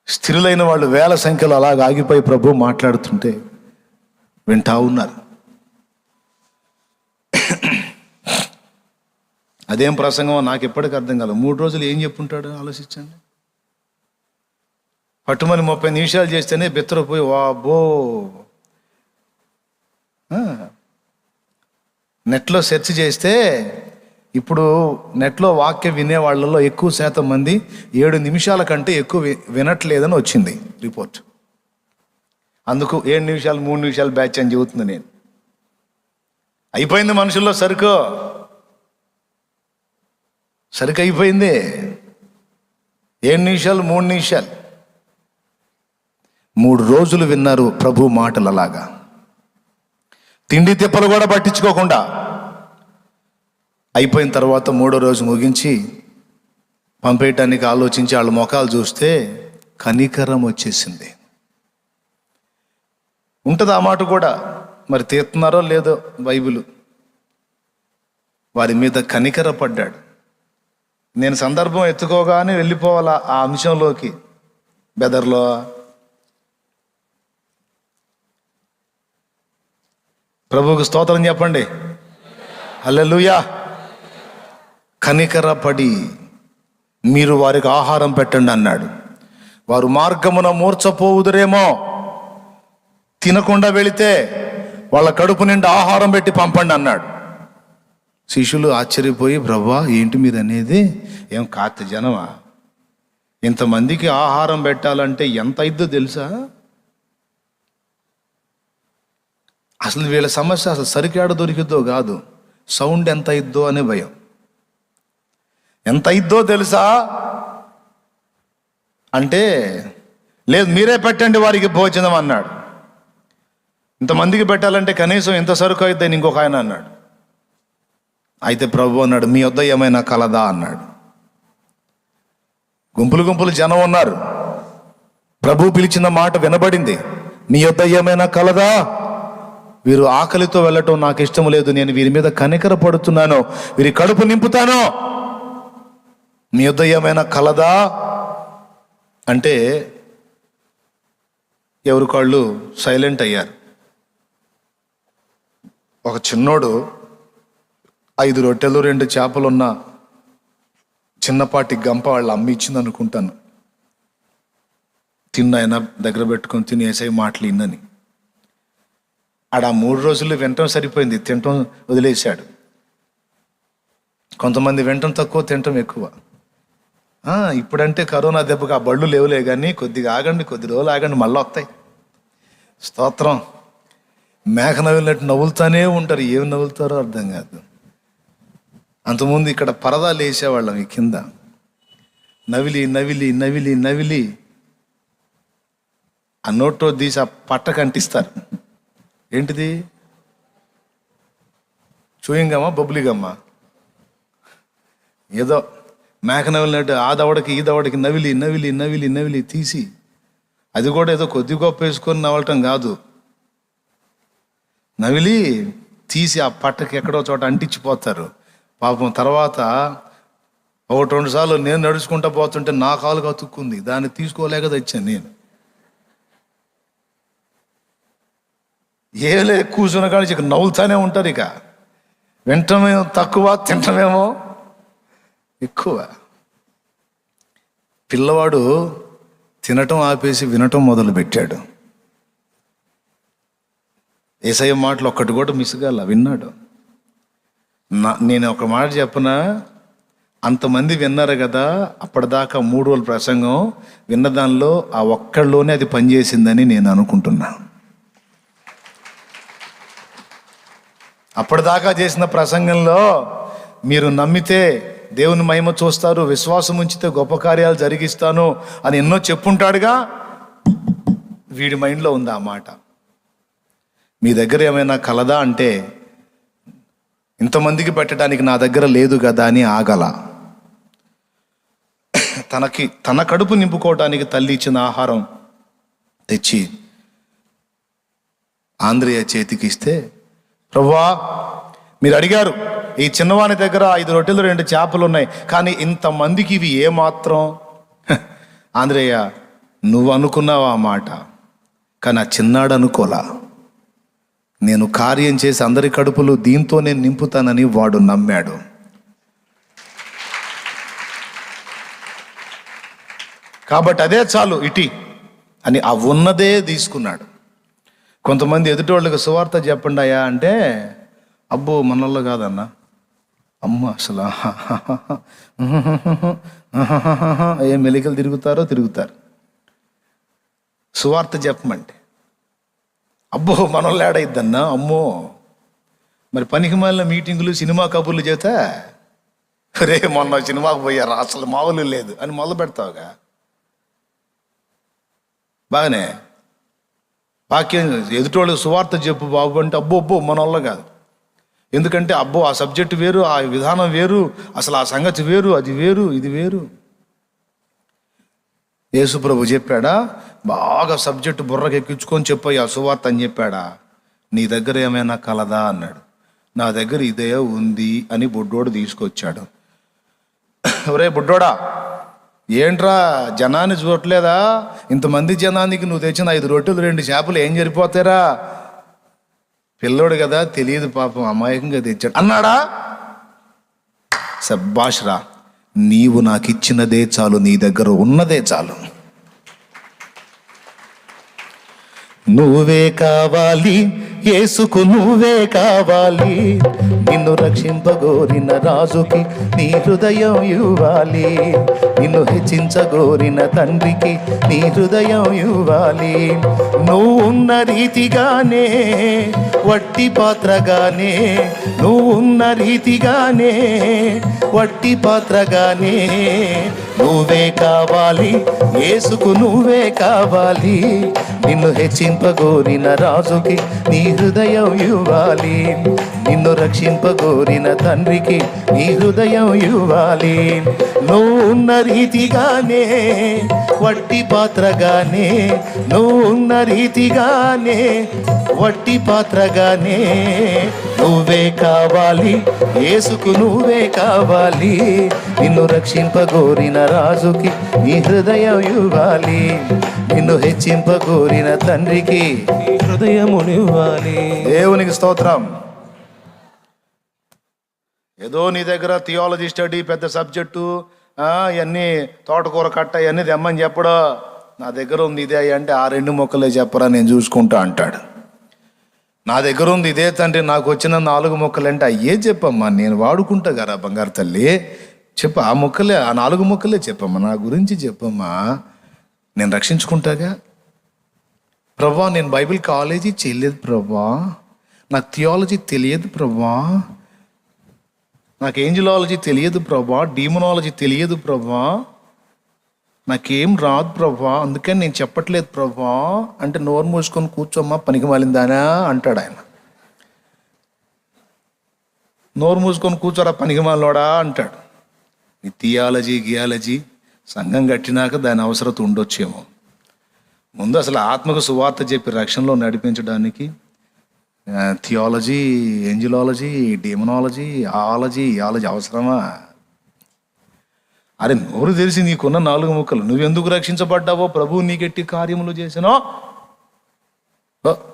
స్థిరులైన వాళ్ళు వేల సంఖ్యలో అలాగ ఆగిపోయి ప్రభు మాట్లాడుతుంటే వింటా ఉన్నారు. అదేం ప్రసంగం నాకు ఎప్పటికీ అర్థం కాదు. 3 రోజులు ఏం చెప్పుంటాడు ఆలోచించండి. పట్టుమని 30 నిమిషాలు చేస్తేనే బెత్తరపోయి వాబో. నెట్లో సెర్చ్ చేస్తే ఇప్పుడు నెట్లో వాక్యం వినే వాళ్ళలో ఎక్కువ శాతం మంది 7 నిమిషాల కంటే ఎక్కువ వినట్లేదని వచ్చింది రిపోర్ట్. అందుకు 7 నిమిషాలు 3 నిమిషాలు బ్యాచ్ అని చెబుతుంది నేను. అయిపోయింది మనుషుల్లో సరుకు అయిపోయింది. 7 నిమిషాలు 3 నిమిషాలు 3 రోజులు విన్నారు ప్రభు మాటలు. అలాగా తిండి తిప్పలు కూడా పట్టించుకోకుండా అయిపోయిన తర్వాత 3వ రోజు ముగించి పంపేయటానికి ఆలోచించి వాళ్ళ ముఖాలు చూస్తే కనికరం వచ్చేసింది. ఉంటుంది ఆ మాట కూడా, మరి తీస్తున్నారో లేదో బైబిల్. వారి మీద కనికర పడ్డాడు. నేను సందర్భం ఎత్తుకోగానే వెళ్ళిపోవాలా ఆ అంశంలోకి. బెదర్లో ప్రభువుకు స్తోత్రం చెప్పండి, హల్లెలూయా. కనికరపడి మీరు వారికి ఆహారం పెట్టండి అన్నాడు. వారు మార్గమున మూర్చపోవుదురేమో, తినకుండా వెళితే వాళ్ళ కడుపు నిండా ఆహారం పెట్టి పంపండి అన్నాడు. శిష్యులు ఆశ్చర్యపోయి, ప్రభువా ఏంటి మీరు అనేది, ఏం కాస్త జనమా, ఇంతమందికి ఆహారం పెట్టాలంటే ఎంత అయిద్దో తెలుసా? అసలు వీళ్ళ సమస్య అసలు సరికాడ దొరికిద్దో కాదు, సౌండ్ ఎంత అయిద్దో అనే భయం. ఎంత అయిద్దో తెలుసా అంటే, లేదు మీరే పెట్టండి వారికి భోజనం అన్నాడు. ఇంతమందికి పెట్టాలంటే కనీసం ఎంత సరుకు అయిద్దని ఇంకొక ఆయన అన్నాడు. అయితే ప్రభు అన్నాడు, మీ వద్ద ఏమైనా కలదా అన్నాడు. గుంపులు గుంపులు జనం ఉన్నారు. ప్రభు పిలిచిన మాట వినబడింది, మీ వద్ద ఏమైనా కలదా? వీరు ఆకలితో వెళ్ళటం నాకు ఇష్టం లేదు, నేను వీరి మీద కనికర పడుతున్నాను, వీరి కడుపు నింపుతాను, మీ వద్ద ఏమైనా కలదా అంటే ఎవరి కాళ్ళు సైలెంట్ అయ్యారు. ఒక చిన్నోడు 5 రొట్టెలు 2 చేపలున్న చిన్నపాటి గంప వాళ్ళ అమ్మ ఇచ్చింది అనుకుంటాను. తిన్న ఆయన దగ్గర పెట్టుకొని తిని ఏసై మాటలు ఇన్నని. ఆడ 3 రోజులు వినటం సరిపోయింది, తినటం వదిలేశాడు. కొంతమంది వినటం తక్కువ, తినటం ఎక్కువ. ఇప్పుడంటే కరోనా దెబ్బకి ఆ బళ్ళు లేవులే, కానీ కొద్దిగా ఆగండి, కొద్ది రోజులు ఆగండి, మళ్ళీ వస్తాయి. స్తోత్రం. మేక నవ్వినట్టు నవ్వులుతానే ఉంటారు, ఏమి నవ్వులుతారో అర్థం కాదు. అంతకుముందు ఇక్కడ పరదాలు వేసేవాళ్ళం ఈ కింద, నవిలి నవిలి నవిలి నవిలి ఆ నోట్లో తీసి ఆ పట్టకు అంటిస్తారు. ఏంటిది? చూయింగమ్మా, బొబ్బులిగమ్మా, ఏదో మేక నవిలినట్టు ఆ దవడకి ఈ దవడకి నవిలి నవిలి నవిలి నవిలి తీసి, అది కూడా ఏదో కొద్ది గొప్ప వేసుకొని నవలటం కాదు, నవిలి తీసి ఆ పట్టకి ఎక్కడో చోట అంటించిపోతారు. పాపం తర్వాత 1-2 సార్లు నేను నడుచుకుంటా పోతుంటే నా కాలు కతుక్కుంది, దాన్ని తీసుకోలేక తెచ్చాను నేను. ఏలే కూర్చున్న కానీ ఇక నవ్వుతానే ఉంటారు. ఇక వింటమేమో తక్కువ, తింటమేమో ఎక్కువ. పిల్లవాడు తినటం ఆపేసి వినటం మొదలు పెట్టాడు. యేసయ్య మాటలు ఒక్కటి కూడా మిస్గాల, విన్నాడు. నేను ఒక మాట చెప్పనా, అంతమంది విన్నారు కదా, అప్పటిదాకా 3 రోజుల ప్రసంగం విన్న దానిలో ఆ ఒక్కళ్ళలోనే అది పనిచేసిందని నేను అనుకుంటున్నా. అప్పటిదాకా చేసిన ప్రసంగంలో మీరు నమ్మితే దేవుని మహిమ చూస్తారు, విశ్వాసం ఉంచితే గొప్ప కార్యాలు జరిగిస్తాను అని ఎన్నో చెప్పుంటాడుగా. వీడి మైండ్లో ఉంది ఆ మాట. మీ దగ్గర ఏమైనా కలదా అంటే, ఇంతమందికి పెట్టడానికి నా దగ్గర లేదు కదా అని ఆగల. తన కడుపు నింపుకోవడానికి తల్లి ఇచ్చిన ఆహారం తెచ్చి ఆంద్రేయ చేతికి ఇస్తే, ప్రభువా మీరు అడిగారు, ఈ చిన్నవాని దగ్గర 5 రొట్టెలు 2 చేపలు ఉన్నాయి, కానీ ఇంతమందికి ఇవి ఏమాత్రం. ఆంద్రేయ, నువ్వు అనుకున్నావు ఆ మాట, కానీ ఆ చిన్నాడు అనుకోలా. నేను కార్యం చేసి అందరి కడుపులు దీంతో నేను నింపుతానని వాడు నమ్మాడు. కాబట్టి అదే చాలు ఇటీ అని ఆ ఉన్నదే తీసుకున్నాడు. కొంతమంది ఎదుటోళ్ళకి సువార్త చెప్పండి అయ్యా అంటే, అబ్బో మనల్లో కాదన్నా, అమ్మ అసలు ఏ మెలికలు తిరుగుతారు. సువార్త చెప్పమంటే, అబ్బో మనోళ్ళు ఏడైద్దన్నా, అమ్మో మరి పనికి మాలిన మీటింగులు సినిమా కబుర్లు చేత రే మొన్న సినిమాకు పోయారు అసలు మామూలు లేదు అని మొదలు పెడతావుగా. బాగానే వాక్యం ఎదుటోళ్ళు సువార్త చెప్పు బాబు అంటే, అబ్బో మన వల్ల కాదు. ఎందుకంటే అబ్బో ఆ సబ్జెక్టు వేరు, ఆ విధానం వేరు, అసలు ఆ సంగతి వేరు, అది వేరు, ఇది వేరు. యేసుప్రభు చెప్పాడా, బాగా సబ్జెక్టు బుర్రకి ఎక్కించుకొని చెప్పయ్యా సువార్త అని చెప్పాడా? నీ దగ్గర ఏమైనా కలదా అన్నాడు. నా దగ్గర ఇదే ఉంది అని బుడ్డోడు తీసుకొచ్చాడు. ఒరే బుడ్డోడా, ఏంట్రా జనాన్ని చూడట్లేదా? ఇంతమంది జనానికి నువ్వు తెచ్చిన 5 రొట్టెలు 2 చేపలు ఏం సరిపోతారా? పిల్లోడు కదా, తెలియదు పాపం, అమాయకంగా తెచ్చాడు అన్నాడా? సబ్బాష్రా, నీవు నాకు ఇచ్చినదే చాలు, నీ దగ్గర ఉన్నదే చాలు. నువ్వే కావాలి యేసుకు, నువ్వే కావాలి. నిన్ను రక్షింపగోరిన రాజుకి నీ హృదయం ఇవ్వాలి. నిన్ను హెచ్చించగోరిన తండ్రికి నీ హృదయం ఇవ్వాలి. నువ్వు ఉన్న రీతిగానే వట్టి పాత్రగానే, నువ్వు ఉన్న రీతిగానే వట్టి పాత్రగానే నువ్వే కావాలి యేసుకు, నువ్వే కావాలి. నిన్ను హెచ్చింపగోరిన రాజుకి నీ హృదయం ఇవ్వాలి. నిన్ను రక్షింపగోరిన తండ్రికి నీ హృదయం ఇవ్వాలి. నువ్వు ఉన్న రీతిగానే వట్టి పాత్రగానే, నువ్వు ఉన్న రీతిగానే వట్టి పాత్రగానే నువ్వే కావాలి యేసుకు, నువ్వే కావాలి. నిన్ను రక్షింపగోరిన రాజుకి నీ హృదయం ఇవ్వాలి. నిన్ను హెచ్చింపగోరిన తండ్రికి నీ హృదయమునివ్వాలి. దేవునికి స్తోత్రం. ఏదో నీ దగ్గర థియాలజీ స్టడీ పెద్ద సబ్జెక్టు, ఇవన్నీ తోటకూర కట్ట ఇవన్నీ తెమ్మని చెప్పడా? నా దగ్గర ఉంది ఇదే అంటే, ఆ 2 మొక్కలే చెప్పరా నేను చూసుకుంటా అంటాడు. నా దగ్గర ఉంది ఇదే తండ్రి, నాకు వచ్చిన 4 ముక్కలు అంటే అయ్యే చెప్పమ్మా, నేను వాడుకుంటా కదా బంగారు తల్లి, చెప్పు ఆ ముక్కలే, ఆ 4 ముక్కలే చెప్పమ్మా, నా గురించి చెప్పమ్మా, నేను రక్షించుకుంటాగా. ప్రభా నేను బైబిల్ కాలేజీ చేయలేదు ప్రభా, నాకు థియాలజీ తెలియదు ప్రభా, నాకు ఏంజిలాలజీ తెలియదు ప్రభా, డీమనాలజీ తెలియదు ప్రభా, నాకేం రాదు ప్రభా, అందుకని నేను చెప్పట్లేదు ప్రభా అంటే నోరు మూసుకొని కూర్చోమ్మా పనికి మాలిందానా అంటాడు ఆయన. నోరు మూసుకొని కూర్చోరా పనికి మాలోడా అంటాడు. ఈ థియాలజీ గియాలజీ సంఘం కట్టినాక దాని అవసరం ఉండొచ్చేమో. ముందు అసలు ఆత్మకు సువార్త చెప్పి రక్షణలో నడిపించడానికి థియాలజీ, ఏంజిలాలజీ, డీమనాలజీ, యాలజీ అవసరమా? అరే నోరు తెలిసి నీకున్న 4 ముక్కలు, నువ్వెందుకు రక్షించబడ్డావో, ప్రభువు నీకెట్టి కార్యములు చేసినో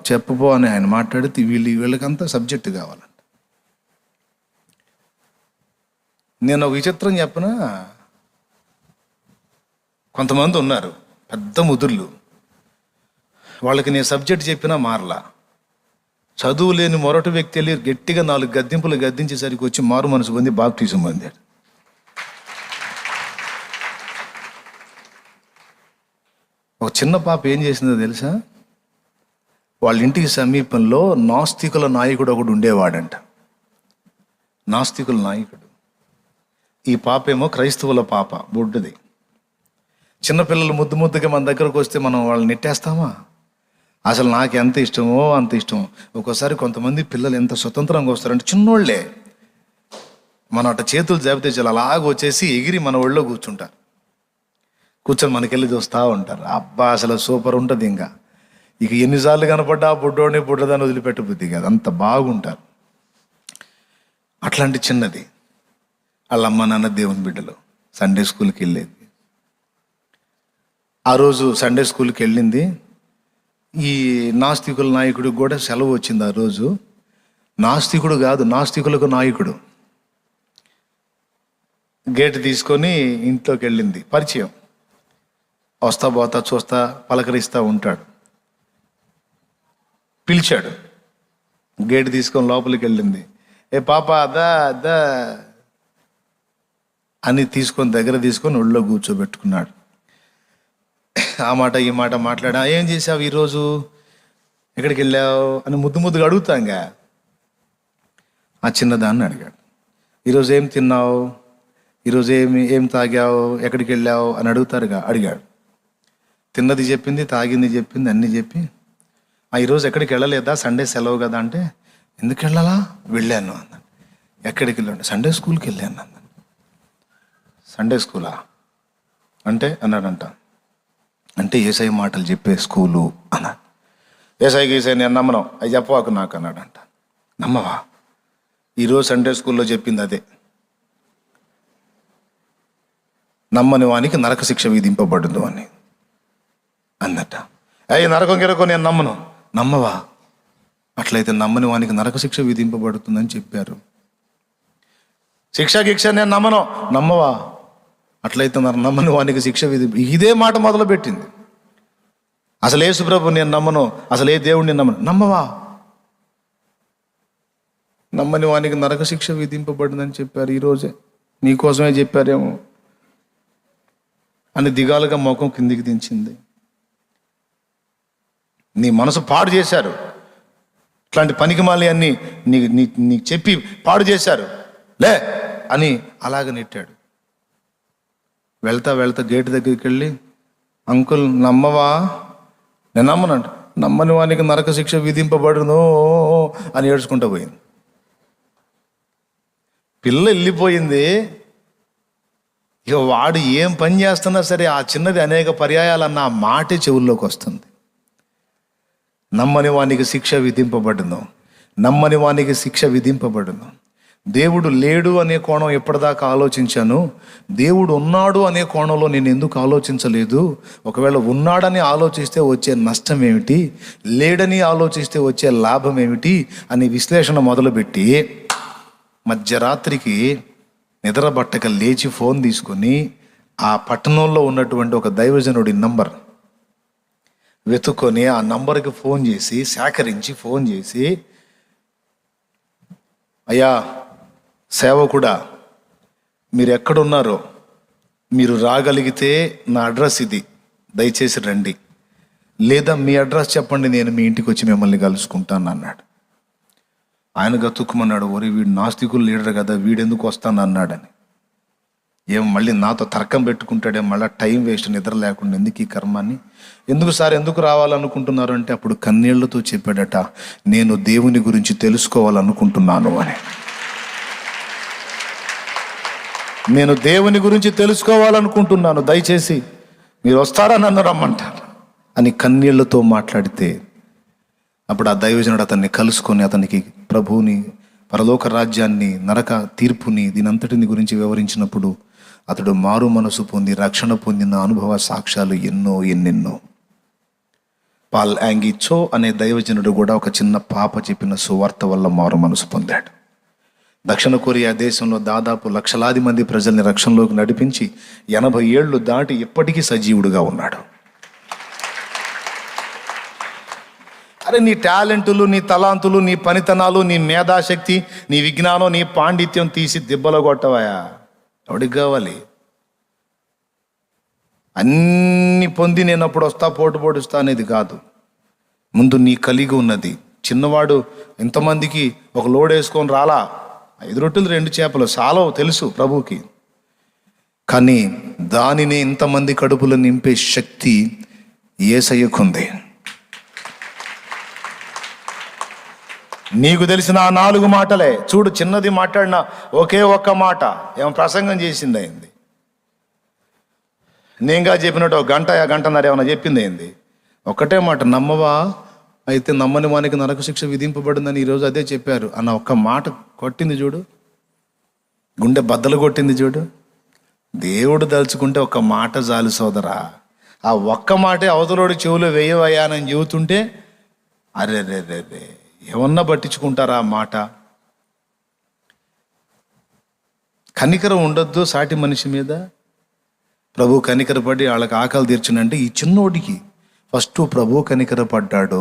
చెప్పబో అని ఆయన మాట్లాడితే వీళ్ళకంతా సబ్జెక్టు కావాలంట. నేను ఒక విచిత్రం చెప్పనా, కొంతమంది ఉన్నారు పెద్ద ముదుర్లు, వాళ్ళకి నేను సబ్జెక్ట్ చెప్పినా మారలా. చదువు లేని మొరటి వ్యక్తి వెళ్ళి గట్టిగా 4 గద్దింపులు గద్దించేసరికి వచ్చి మారు మనసు పొంది బాప్టిజం పొందాడు. ఒక చిన్న పాప ఏం చేసిందో తెలుసా? వాళ్ళ ఇంటికి సమీపంలో నాస్తికుల నాయకుడు ఒకడు ఉండేవాడంట. నాస్తికుల నాయకుడు. ఈ పాప ఏమో క్రైస్తవుల పాప, బుడ్డది. చిన్నపిల్లలు ముద్దుగా మన దగ్గరకు వస్తే మనం వాళ్ళని నెట్టేస్తామా? అసలు నాకు ఎంత ఇష్టమో అంత ఇష్టం. ఒక్కోసారి కొంతమంది పిల్లలు ఎంత స్వతంత్రంగా వస్తారంటే, చిన్నోళ్లే మనం అట్ట చేతులు జాబితే చాలా అలాగ వచ్చేసి ఎగిరి మన ఒళ్ళో కూర్చుంటారు. కూర్చొని మనకెళ్ళి చూస్తూ ఉంటారు. అబ్బా అసలు సూపర్ ఉంటుంది. ఇంకా ఇక ఎన్నిసార్లు కనపడ్డా బుడ్డోని బుడ్డదాన్ని వదిలిపెట్ట బుద్ధి కాదు, అంత బాగుంటారు. అట్లాంటి చిన్నది వాళ్ళ అమ్మ నాన్న దేవుని బిడ్డలు సండే స్కూల్కి వెళ్ళేది. ఆ రోజు సండే స్కూల్కి వెళ్ళింది. ఈ నాస్తికుల నాయకుడికి కూడా సెలవు వచ్చింది ఆ రోజు. నాస్తికుడు కాదు, నాస్తికులకు నాయకుడు. గేట్ తీసుకొని ఇంట్లోకి వెళ్ళింది. పరిచయం, వస్తా పోతా చూస్తా పలకరిస్తూ ఉంటాడు. పిలిచాడు, గేట్ తీసుకొని లోపలికి వెళ్ళింది. ఏ పాప అదా అదా అని తీసుకొని దగ్గర తీసుకొని ఒళ్ళో కూర్చోబెట్టుకున్నాడు. ఆ మాట ఈ మాట మాట్లాడా. ఏం చేసావు ఈరోజు, ఎక్కడికి వెళ్ళావు అని ముద్దుగా అడుగుతాంగా. ఆ చిన్నదాన్ని అడిగాడు, ఈరోజు ఏం తిన్నావు, ఈరోజు ఏం తాగావు, ఎక్కడికి వెళ్ళావు అని అడిగాడు. తిన్నది చెప్పింది, తాగింది చెప్పింది, అన్నీ చెప్పి ఈరోజు ఎక్కడికి వెళ్ళలేదా, సండే సెలవు కదా అంటే, ఎందుకు వెళ్ళాలా, వెళ్ళాను అన్నాను. ఎక్కడికి వెళ్ళాను, సండే స్కూల్కి వెళ్ళాను అన్నాను. సండే స్కూలా అంటే అన్నాడంట. అంటే ఏసై మాటలు చెప్పే స్కూలు అన్నాడు. ఏసై నేను నమ్మను, అవి చెప్పవాకు నాకు అన్నాడంట. నమ్మవా, ఈరోజు సండే స్కూల్లో చెప్పింది అదే, నమ్మని వానికి నరక శిక్ష విధింపబడదు అని అన్నట. అయ్యి నరకం గిరకో నేను నమ్మను. నమ్మవా, అట్లయితే నమ్మని వానికి నరక శిక్ష విధింపబడుతుందని చెప్పారు. శిక్ష నేను నమ్మను. నమ్మవా, అట్లయితే నమ్మని వానికి శిక్ష ఇదే మాట మొదలు పెట్టింది. అసలు యేసు ప్రభు నేను నమ్మను, అసలు ఏ దేవుడిని నమ్మను. నమ్మవా, నమ్మని వానికి నరక శిక్ష విధింపబడిందని చెప్పారు. ఈరోజే నీకోసమే చెప్పారేమో అని దిగాలుగా ముఖం కిందికి దించింది. నీ మనసు పాడు చేశారు, ఇట్లాంటి పనికిమాలి అన్ని నీకు చెప్పి పాడు చేశారు, లే అని అలాగ నెట్టాడు. వెళ్తా గేటు దగ్గరికి వెళ్ళి, అంకుల్ నమ్మవా, నేను నమ్మనంట. నమ్మని వానికి నరక శిక్ష విధింపబడును అని ఏడ్చుకుంటూ పోయింది. పిల్ల వెళ్ళిపోయింది. ఇక వాడు ఏం పని చేస్తున్నా సరే ఆ చిన్నది అనేక పర్యాయాలన్న ఆ మాటే చెవుల్లోకి వస్తుంది. నమ్మని వానికి శిక్ష విధింపబడును, నమ్మని వానికి శిక్ష విధింపబడును. దేవుడు లేడు అనే కోణం ఎప్పటిదాకా ఆలోచించాను, దేవుడు ఉన్నాడు అనే కోణంలో నేను ఎందుకు ఆలోచించలేదు? ఒకవేళ ఉన్నాడని ఆలోచిస్తే వచ్చే నష్టం ఏమిటి, లేడని ఆలోచిస్తే వచ్చే లాభం ఏమిటి అని విశ్లేషణ మొదలుపెట్టి మధ్యరాత్రికి నిద్రబట్టక లేచి ఫోన్ తీసుకొని ఆ పట్టణంలో ఉన్నటువంటి ఒక దైవజనుడి నంబర్ వెతుక్కొని ఆ నంబర్కి ఫోన్ చేసి సేకరించి ఫోన్ చేసి, అయ్యా సేవకుడా, మీరు ఎక్కడున్నారో మీరు రాగలిగితే నా అడ్రస్ ఇది, దయచేసి రండి, లేదా మీ అడ్రస్ చెప్పండి, నేను మీ ఇంటికి వచ్చి మిమ్మల్ని కలుసుకుంటాను అన్నాడు. ఆయన గతుక్కుమన్నాడు, ఒరే వీడు నాస్తికులు లీడర్ కదా, వీడెందుకు వస్తాను అన్నాడని. ఏం మళ్ళీ నాతో తర్కం పెట్టుకుంటాడే, మళ్ళీ టైం వేస్ట్, నిద్ర లేకుండా ఎందుకు ఈ కర్మాన్ని, ఎందుకు సార్ ఎందుకు రావాలనుకుంటున్నారు అంటే అప్పుడు కన్నీళ్లతో చెప్పాడట, నేను దేవుని గురించి తెలుసుకోవాలనుకుంటున్నాను అని. నేను దేవుని గురించి తెలుసుకోవాలనుకుంటున్నాను, దయచేసి మీరు వస్తారా, నన్ను రమ్మంటారు అని కన్నీళ్లతో మాట్లాడితే అప్పుడు ఆ దైవజనుడు అతన్ని కలుసుకొని అతనికి ప్రభువుని, పరలోక రాజ్యాన్ని, నరక తీర్పుని, దీనంతటిని గురించి వివరించినప్పుడు అతడు మారు మనసు పొంది రక్షణ పొందిన అనుభవ సాక్ష్యాలు ఎన్నెన్నో. పాల్ యాంగి చో అనే దైవజనుడు కూడా ఒక చిన్న పాప చెప్పిన సువార్త వల్ల మారు మనసు పొందాడు. దక్షిణ కొరియా దేశంలో దాదాపు లక్షలాది మంది ప్రజల్ని రక్షణలోకి నడిపించి 80 ఏళ్ళు దాటి ఇప్పటికీ సజీవుడుగా ఉన్నాడు. అరే నీ టాలెంటులు, నీ తలాంతులు, నీ పనితనాలు, నీ మేధాశక్తి, నీ విజ్ఞానం, నీ పాండిత్యం తీసి దెబ్బలు కొట్టవాయా? ఎవడికి కావాలి? అన్ని పొంది నేను అప్పుడు వస్తా పోటు పొడుస్తా అనేది కాదు. ముందు నీ కలిగి ఉన్నది. చిన్నవాడు ఇంతమందికి ఒక లోడ్ వేసుకొని రాలా, 5 రొట్టెలు 2 చేపలు సాలవు తెలుసు ప్రభువుకి, కానీ దానిని ఇంతమంది కడుపులో నింపే శక్తి యేసయ్యకుంది. నీకు తెలిసిన ఆ 4 మాటలే చూడు, చిన్నది మాట్లాడిన ఒకే ఒక్క మాట ఏమో ప్రసంగం చేసింది అయింది. నేనుగా చెప్పినట్టు 1 గంట 1.5 గంటన్నర ఏమన్నా చెప్పింది అయింది. ఒక్కటే మాట, నమ్మవా? అయితే నమ్మని వానికి నరక శిక్ష విధింపబడిందని ఈరోజు అదే చెప్పారు అన్న ఒక్క మాట కొట్టింది చూడు, గుండె బద్దలు కొట్టింది చూడు. దేవుడు దలుచుకుంటే ఒక్క మాట చాలు సోదరా. ఆ ఒక్క మాటే అవతలోడి చెవులు వేయవయ్యానని చెబుతుంటే అరే రే రే రే ఏమన్నా పట్టించుకుంటారా ఆ మాట? కనికరం ఉండొద్దు సాటి మనిషి మీద? ప్రభు కనికరపడి వాళ్ళకి ఆకలి తీర్చినంటే ఈ చిన్నోడికి ఫస్ట్ ప్రభు కనికరపడ్డాడు,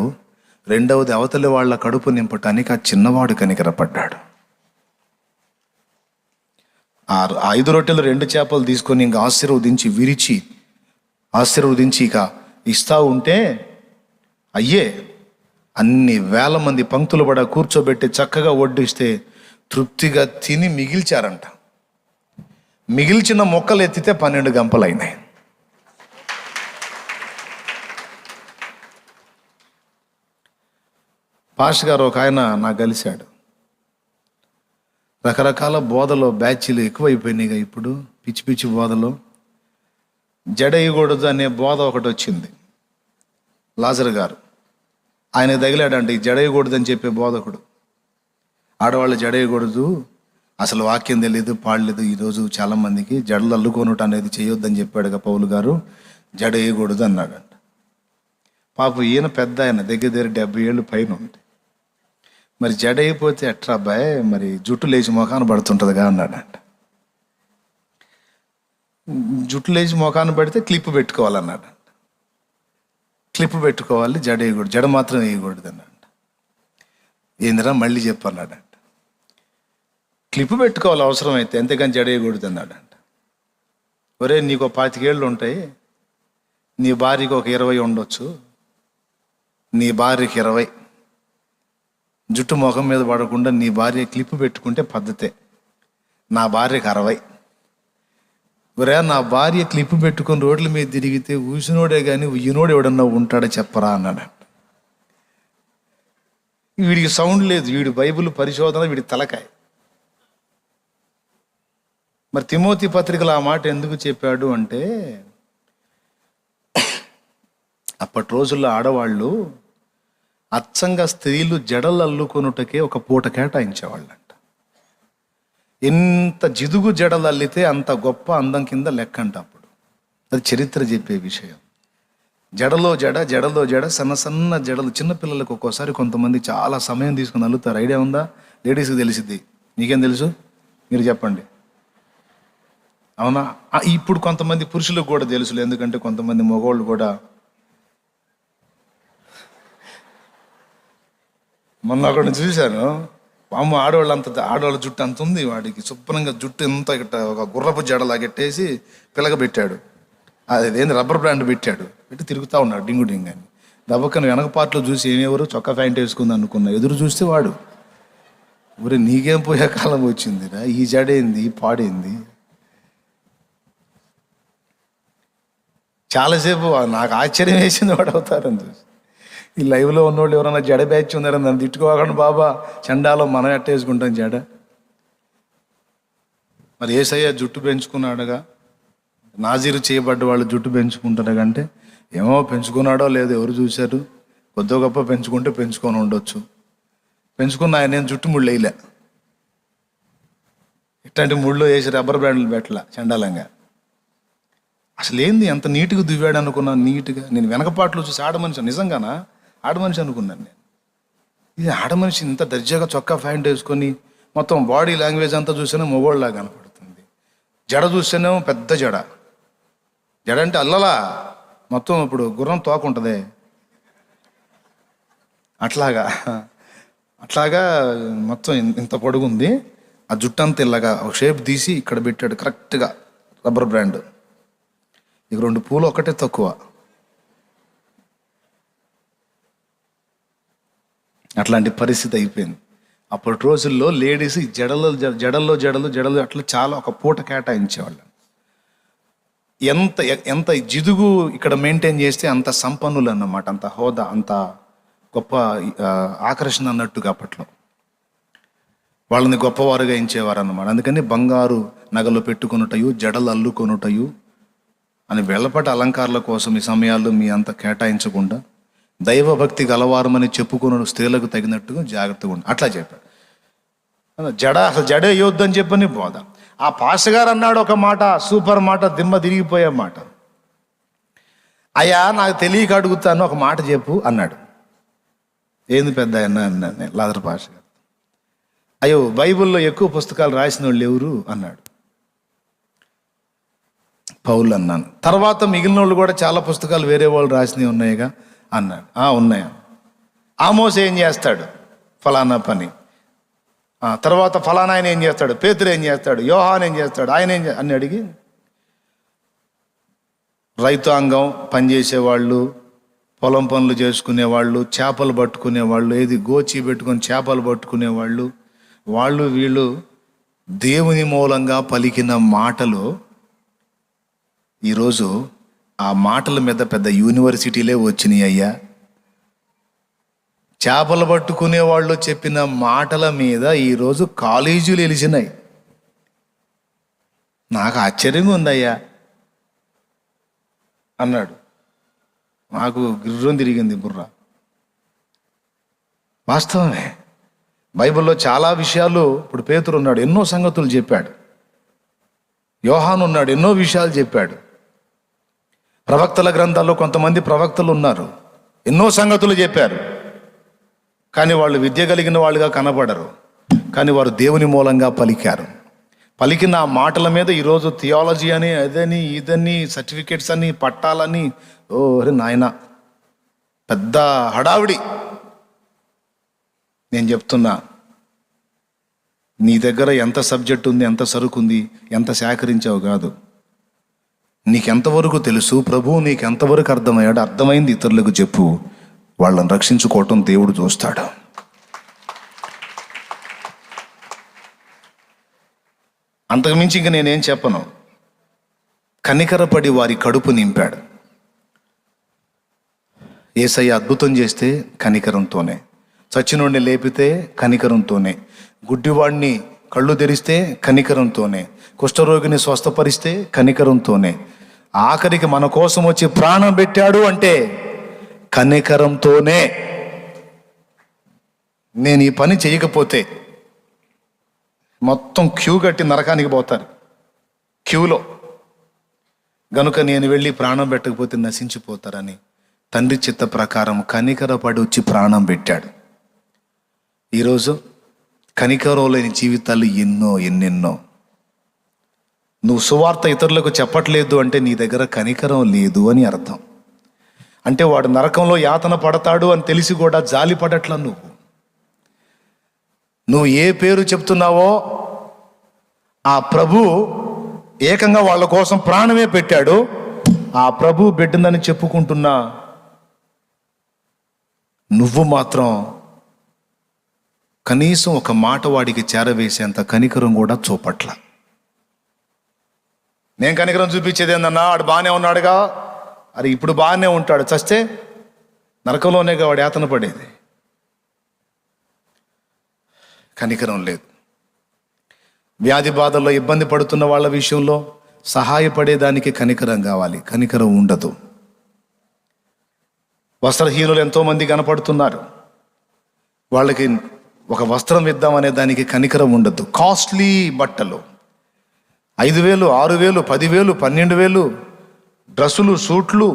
రెండవది అవతలి వాళ్ళ కడుపు నింపటానికి ఆ చిన్నవాడు కనికరపడ్డాడు. ఆ 5 రొట్టెలు 2 చేపలు తీసుకొని ఇంకా ఆశీర్వదించి ఇక ఇస్తా ఉంటే అయ్యే అన్ని వేల మంది పంక్తులు పడ కూర్చోబెట్టి చక్కగా వడ్డిస్తే తృప్తిగా తిని మిగిల్చారంట. మిగిల్చిన మొక్కలు ఎత్తితే 12 గంపలు అయినాయి. పాస్టర్ గారు ఒక ఆయన నాకు కలిశాడు. రకరకాల బోధలో బ్యాచ్లు ఎక్కువైపోయినాయిగా ఇప్పుడు, పిచ్చి పిచ్చి బోధలో. జడేయకూడదు అనే బోధ ఒకటి వచ్చింది. లాజర్ గారు ఆయన తగిలాడంటే ఈ జడేయకూడదు అని చెప్పే బోధకుడు. ఆడవాళ్ళు జడేయకూడదు, అసలు వాక్యం తెలియదు, పాడలేదు. ఈరోజు చాలామందికి జడలు అల్లుకోనుట అనేది చేయొద్దని చెప్పాడుగా పౌలు గారు, జడేయకూడదు అన్నాడంట. పాపం ఈయన పెద్ద ఆయన, దగ్గర 70 ఏళ్ళు పైన ఉంది. మరి జడ అయిపోతే ఎట్రా అబ్బాయి, మరి జుట్టు లేచి మొఖాన్ని పడుతుంటుందిగా అన్నాడంట. జుట్టు లేచి మొఖాన్ని పడితే క్లిప్ పెట్టుకోవాలన్నాడంట. క్లిప్ పెట్టుకోవాలి, జడ వేయకూడదు, జడ మాత్రం వేయకూడదు అన్నాడంట. ఏందిరా మళ్ళీ చెప్పన్నాడంట. క్లిప్ పెట్టుకోవాలి అవసరమైతే, అంతేగాని జడ వేయకూడదు అన్నాడంట. ఒరే నీకు 25 ఏళ్ళు ఉంటాయి, నీ భార్యకి ఒక 20 ఉండొచ్చు, నీ భార్యకి 20, జుట్టు ముఖం మీద పడకుండా నీ భార్య క్లిప్ పెట్టుకుంటే పద్ధతే. నా భార్యకి 60. ఒరే నా భార్య క్లిప్ పెట్టుకొని రోడ్ల మీద తిరిగితే ఊసినోడే కానీ ఉయ్యనోడు ఎవడన్నా ఉంటాడో చెప్పరా అన్నాడు. వీడికి సౌండ్ లేదు, వీడి బైబిల్ పరిశోధన వీడి తలకాయ. మరి తిమోతి పత్రికలో ఆ మాట ఎందుకు చెప్పాడు అంటే, అప్పటి రోజుల్లో ఆడవాళ్ళు అచ్చంగా స్త్రీలు జడలు అల్లుకొనుటకే ఒక పూట కేటాయించేవాళ్ళంట. ఎంత జిదుగు జడలు అల్లితే అంత గొప్ప అందం కింద లెక్కంట అప్పుడు. అది చరిత్ర చెప్పే విషయం. జడలో జడ సన్న జడలు. చిన్నపిల్లలకు ఒక్కోసారి కొంతమంది చాలా సమయం తీసుకుని అల్లుతారు. ఐడియా ఉందా? లేడీస్కి తెలిసిద్ది. నీకేం తెలుసు? మీరు చెప్పండి. అవునా? ఇప్పుడు కొంతమంది పురుషులకు కూడా తెలుసులే, ఎందుకంటే కొంతమంది మగవాళ్ళు కూడా మొన్న ఒకటి చూశాను, అమ్మ ఆడవాళ్ళ జుట్టు అంత ఉంది, వాడికి శుభ్రంగా జుట్టు ఎంత ఇట్ట ఒక గుర్రపు జడలాగెట్టేసి పిలగబెట్టాడు. అదేంది రబ్బర్ బ్యాండ్ పెట్టాడు, పెట్టి తిరుగుతూ ఉన్నాడు డింగు డింగ్ అని. దబ్బక్కన వెనక పాటలో చూసి ఏమెవరు చొక్కా ప్యాంట్ వేసుకుంది అనుకున్నా, ఎదురు చూస్తే వాడు. ఊరే నీకేం పోయే కాలం వచ్చిందిరా, ఈ జడేంది ఈ పాడేంది. చాలాసేపు నాకు ఆశ్చర్యం వేసింది వాడు అవుతారని చూసి. ఈ లైవ్లో ఉన్నోళ్ళు ఎవరైనా జడ బ్యాచ్ ఉన్నారని నన్ను తిట్టుకోకండి బాబా, చండాలో మనం ఎట్టేసుకుంటాం జడ. మరి యేసయ్య జుట్టు పెంచుకున్నాడుగా, నాజీరు చేయబడ్డ వాళ్ళు జుట్టు పెంచుకుంటారు అంటే ఏమో పెంచుకున్నాడో లేదో ఎవరు చూశారు. కొద్ది గొప్ప పెంచుకుంటే పెంచుకొని ఉండొచ్చు. పెంచుకున్న ఆయన నేను జుట్టు ముళ్ళు వేయలే, ఇట్లాంటి ముళ్ళు వేసి రబ్బర్ బ్యాండ్లు పెట్టలే చండాలంగా. అసలు ఏంది ఎంత నీట్గా దువ్వాడు అనుకున్నాను. నీట్గా నేను వెనకపాట్లు చూసి ఆడమనిషి, నిజంగానా ఆడమనిషి అనుకున్నాను నేను. ఇది ఆడమనిషి ఇంత దర్జాగా చొక్కా ప్యాంట్ వేసుకొని మొత్తం బాడీ లాంగ్వేజ్ అంతా చూస్తేనే మొగోళ్ళలా కనపడుతుంది. జడ చూస్తేనేమో పెద్ద జడ. జడ అంటే అల్లలా మొత్తం ఇప్పుడు గుర్రం తోక ఉంటుంది అట్లాగా మొత్తం ఇంత పొడుగుంది. ఆ జుట్టు అంతా ఇలాగా ఒక షేప్ తీసి ఇక్కడ పెట్టాడు కరెక్ట్గా రబ్బర్ బ్రాండ్. ఇక 2 పూలు ఒకటే తక్కువ. అట్లాంటి పరిస్థితి అయిపోయింది. అప్పటి రోజుల్లో లేడీస్ జడల్లో అట్లా చాలా ఒక పూట కేటాయించేవాళ్ళు. ఎంత జిదుగు ఇక్కడ మెయింటైన్ చేస్తే అంత సంపన్నులు అన్నమాట, అంత హోదా, అంత గొప్ప ఆకర్షణ అన్నట్టుగా అప్పట్లో వాళ్ళని గొప్పవారుగా ఎంచేవారు అన్నమాట. అందుకని బంగారు నగలు పెట్టుకొనుటయు జడలు అల్లుకొనుటయు అని వెళ్ళపట అలంకారాల కోసం ఈ సమయాల్లో మీ అంత కేటాయించకుండా దైవభక్తి గలవారమని చెప్పుకున్న స్త్రీలకు తగినట్టుగా జాగ్రత్తగా ఉండి అట్లా చెప్పాడు. అసలు జడ వేయొద్దని చెప్పని బోధ. ఆ పాస్టర్ గారు అన్నాడు ఒక మాట, సూపర్ మాట, దిమ్మ తిరిగిపోయే మాట. అయ్యా నాకు తెలియక అడుగుతాను, ఒక మాట చెప్పు అన్నాడు. ఏంది పెద్ద ఆయన అన్నాడు నేను, లాదర్ పాస్టర్ గారు. అయ్యో బైబిల్లో ఎక్కువ పుస్తకాలు రాసిన వాళ్ళు ఎవరు అన్నాడు. పౌలు అన్నాను. తర్వాత మిగిలిన వాళ్ళు కూడా చాలా పుస్తకాలు వేరే వాళ్ళు రాసినవి ఉన్నాయిగా అన్నాడు. ఉన్నాయా. ఆమోస్ ఏం చేస్తాడు, ఫలానా పని. తర్వాత ఫలానా ఆయన ఏం చేస్తాడు, పేతురు ఏం చేస్తాడు, యోహాన్ ఏం చేస్తాడు, ఆయన ఏం అని అడిగి రైతాంగం పనిచేసేవాళ్ళు, పొలం పనులు చేసుకునేవాళ్ళు, చేపలు పట్టుకునేవాళ్ళు, ఏది గోచి పెట్టుకొని చేపలు పట్టుకునేవాళ్ళు, వీళ్ళు దేవుని మూలంగా పలికిన మాటలు ఈరోజు ఆ మాటల మీద పెద్ద యూనివర్సిటీలే వచ్చినాయి అయ్యా. చేపలు పట్టుకునే వాళ్ళు చెప్పిన మాటల మీద ఈరోజు కాలేజీలు వెలిసినాయి. నాకు ఆశ్చర్యంగా ఉందయ్యా అన్నాడు. నాకు గిర్రం తిరిగింది బుర్ర. వాస్తవమే, బైబిల్లో చాలా విషయాలు, ఇప్పుడు పేతురు ఉన్నాడు ఎన్నో సంగతులు చెప్పాడు, యోహాను ఉన్నాడు ఎన్నో విషయాలు చెప్పాడు, ప్రవక్తల గ్రంథాల్లో కొంతమంది ప్రవక్తలు ఉన్నారు ఎన్నో సంగతులు చెప్పారు. కానీ వాళ్ళు విద్య కలిగిన వాళ్ళుగా కనబడరు, కానీ వారు దేవుని మూలంగా పలికారు. పలికిన ఆ మాటల మీద ఈరోజు థియాలజీ అని అదని ఇదని సర్టిఫికేట్స్ అని పట్టాలని నాయన పెద్ద హడావిడి. నేను చెప్తున్నా, నీ దగ్గర ఎంత సబ్జెక్ట్ ఉంది, ఎంత సరుకు ఉంది, ఎంత సేకరించావు కాదు, నీకెంతవరకు తెలుసు, ప్రభువు నీకెంతవరకు అర్థమయ్యాడు, అర్థమైంది ఇతరులకు చెప్పు. వాళ్ళని రక్షించుకోవటం దేవుడు చూస్తాడు. అంతకుమించి ఇంక నేనేం చెప్పను. కనికరపడి వారి కడుపు నింపాడు. యేసయ్య అద్భుతం చేస్తే కనికరంతోనే, చచ్చినోడిని లేపితే కనికరంతోనే, గుడ్డివాడిని కళ్ళు తెరిస్తే కనికరంతోనే, కుష్ఠరోగిని స్వస్థపరిస్తే కనికరంతోనే, ఆఖరికి మన కోసం వచ్చి ప్రాణం పెట్టాడు అంటే కనికరంతోనే. నేను ఈ పని చేయకపోతే మొత్తం క్యూ కట్టి నరకానికి పోతారు క్యూలో. గనుక నేను వెళ్ళి ప్రాణం పెట్టకపోతే నశించిపోతారని తండ్రి చిత్త ప్రకారం కనికరపడి వచ్చి ప్రాణం పెట్టాడు. ఈరోజు కనికరం లేని జీవితాలు ఎన్నెన్నో. నువ్వు సువార్త ఇతరులకు చెప్పట్లేదు అంటే నీ దగ్గర కనికరం లేదు అని అర్థం. అంటే వాడు నరకంలో యాతన పడతాడు అని తెలిసి కూడా జాలి పడట్లా నువ్వు. నువ్వు ఏ పేరు చెప్తున్నావో ఆ ప్రభు ఏకంగా వాళ్ళ కోసం ప్రాణమే పెట్టాడు. ఆ ప్రభు బిడ్డనని చెప్పుకుంటున్నా నువ్వు మాత్రం కనీసం ఒక మాట వాడికి చేరవేసేంత కనికరం కూడా చూపట్ల. నేను కనికరం చూపించేది ఏందన్నా, వాడు బాగానే ఉన్నాడుగా, అది ఇప్పుడు బాగానే ఉంటాడు, చస్తే నరకంలోనేగా వాడు యాతన పడేది. కనికరం లేదు. వ్యాధి బాధల్లో ఇబ్బంది పడుతున్న వాళ్ళ విషయంలో సహాయపడేదానికి కనికరం కావాలి, కనికరం ఉండదు. వస్త్రహీనులు ఎంతోమంది కనపడుతున్నారు, వాళ్ళకి ఒక వస్త్రం ఇద్దామనే దానికి కనికరం ఉండదు. కాస్ట్లీ బట్టలు 5,000, 6,000, 10,000, 12,000 డ్రెస్సులు, సూట్లు,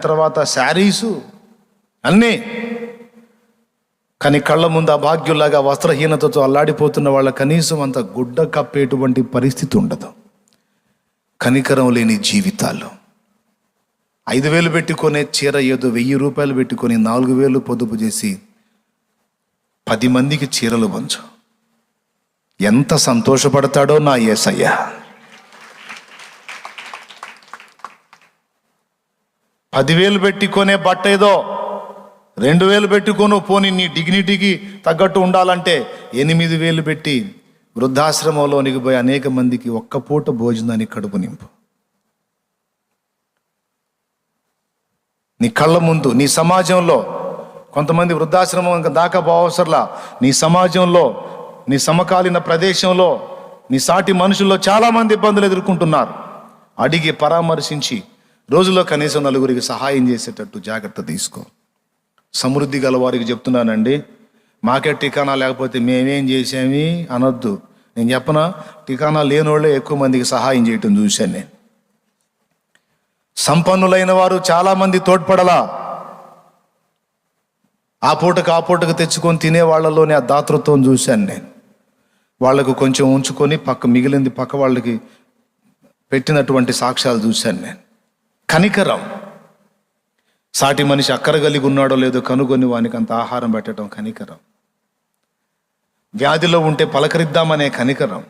తర్వాత శారీసు అన్నీ. కానీ కళ్ళ ముందు అభాగ్యులాగా వస్త్రహీనతతో అల్లాడిపోతున్న వాళ్ళ కనీసం అంత గుడ్డ కప్పేటువంటి పరిస్థితి ఉండదు. కనికరం లేని జీవితాలు. 5,000 పెట్టుకునే చీర ఏదో 1,000 రూపాయలు పెట్టుకొని 4,000 పొదుపు చేసి 10 మందికి చీరలు పంచు. ఎంత సంతోషపడతాడో నా యేసయ్య. 10,000 పెట్టుకునే బట్ట ఏదో 2,000 పెట్టుకోను, పోనీ నీ డిగ్నిటీకి తగ్గట్టు ఉండాలంటే 8,000 పెట్టి వృద్ధాశ్రమంలోనికి పోయి అనేక మందికి ఒక్క పూట భోజనానికి కడుపు నింపు. నీ కళ్ళ ముందు, నీ సమాజంలో కొంతమంది వృద్ధాశ్రమం దాకా పోవసరలా, నీ సమాజంలో, నీ సమకాలీన ప్రదేశంలో, నీ సాటి మనుషుల్లో చాలామంది ఇబ్బందులు ఎదుర్కొంటున్నారు. అడిగి పరామర్శించి రోజులో కనీసం 4గురికి సహాయం చేసేటట్టు జాగ్రత్త తీసుకో. సమృద్ధి గల వారికి చెప్తున్నానండి, మాకే ఠికానా లేకపోతే మేమేం చేసామి అనొద్దు. నేను చెప్పనా, ఠికానా లేనోళ్ళే ఎక్కువ మందికి సహాయం చేయటం చూశాను నేను. సంపన్నులైన వారు చాలామంది తోడ్పడలా. ఆ పూటకు తెచ్చుకొని తినే వాళ్ళలోనే ఆ దాతృత్వం చూశాను నేను. వాళ్లకు కొంచెం ఉంచుకొని మిగిలింది పక్క వాళ్ళకి పెట్టినటువంటి సాక్ష్యాలు చూశాను నేను. కనికరం. సాటి మనిషి అక్కర కలిగి ఉన్నాడో లేదో కనుగొని వానికి అంత ఆహారం పెట్టడం కనికరం. వ్యాధిలో ఉంటే పలకరిద్దామనే కనికరం.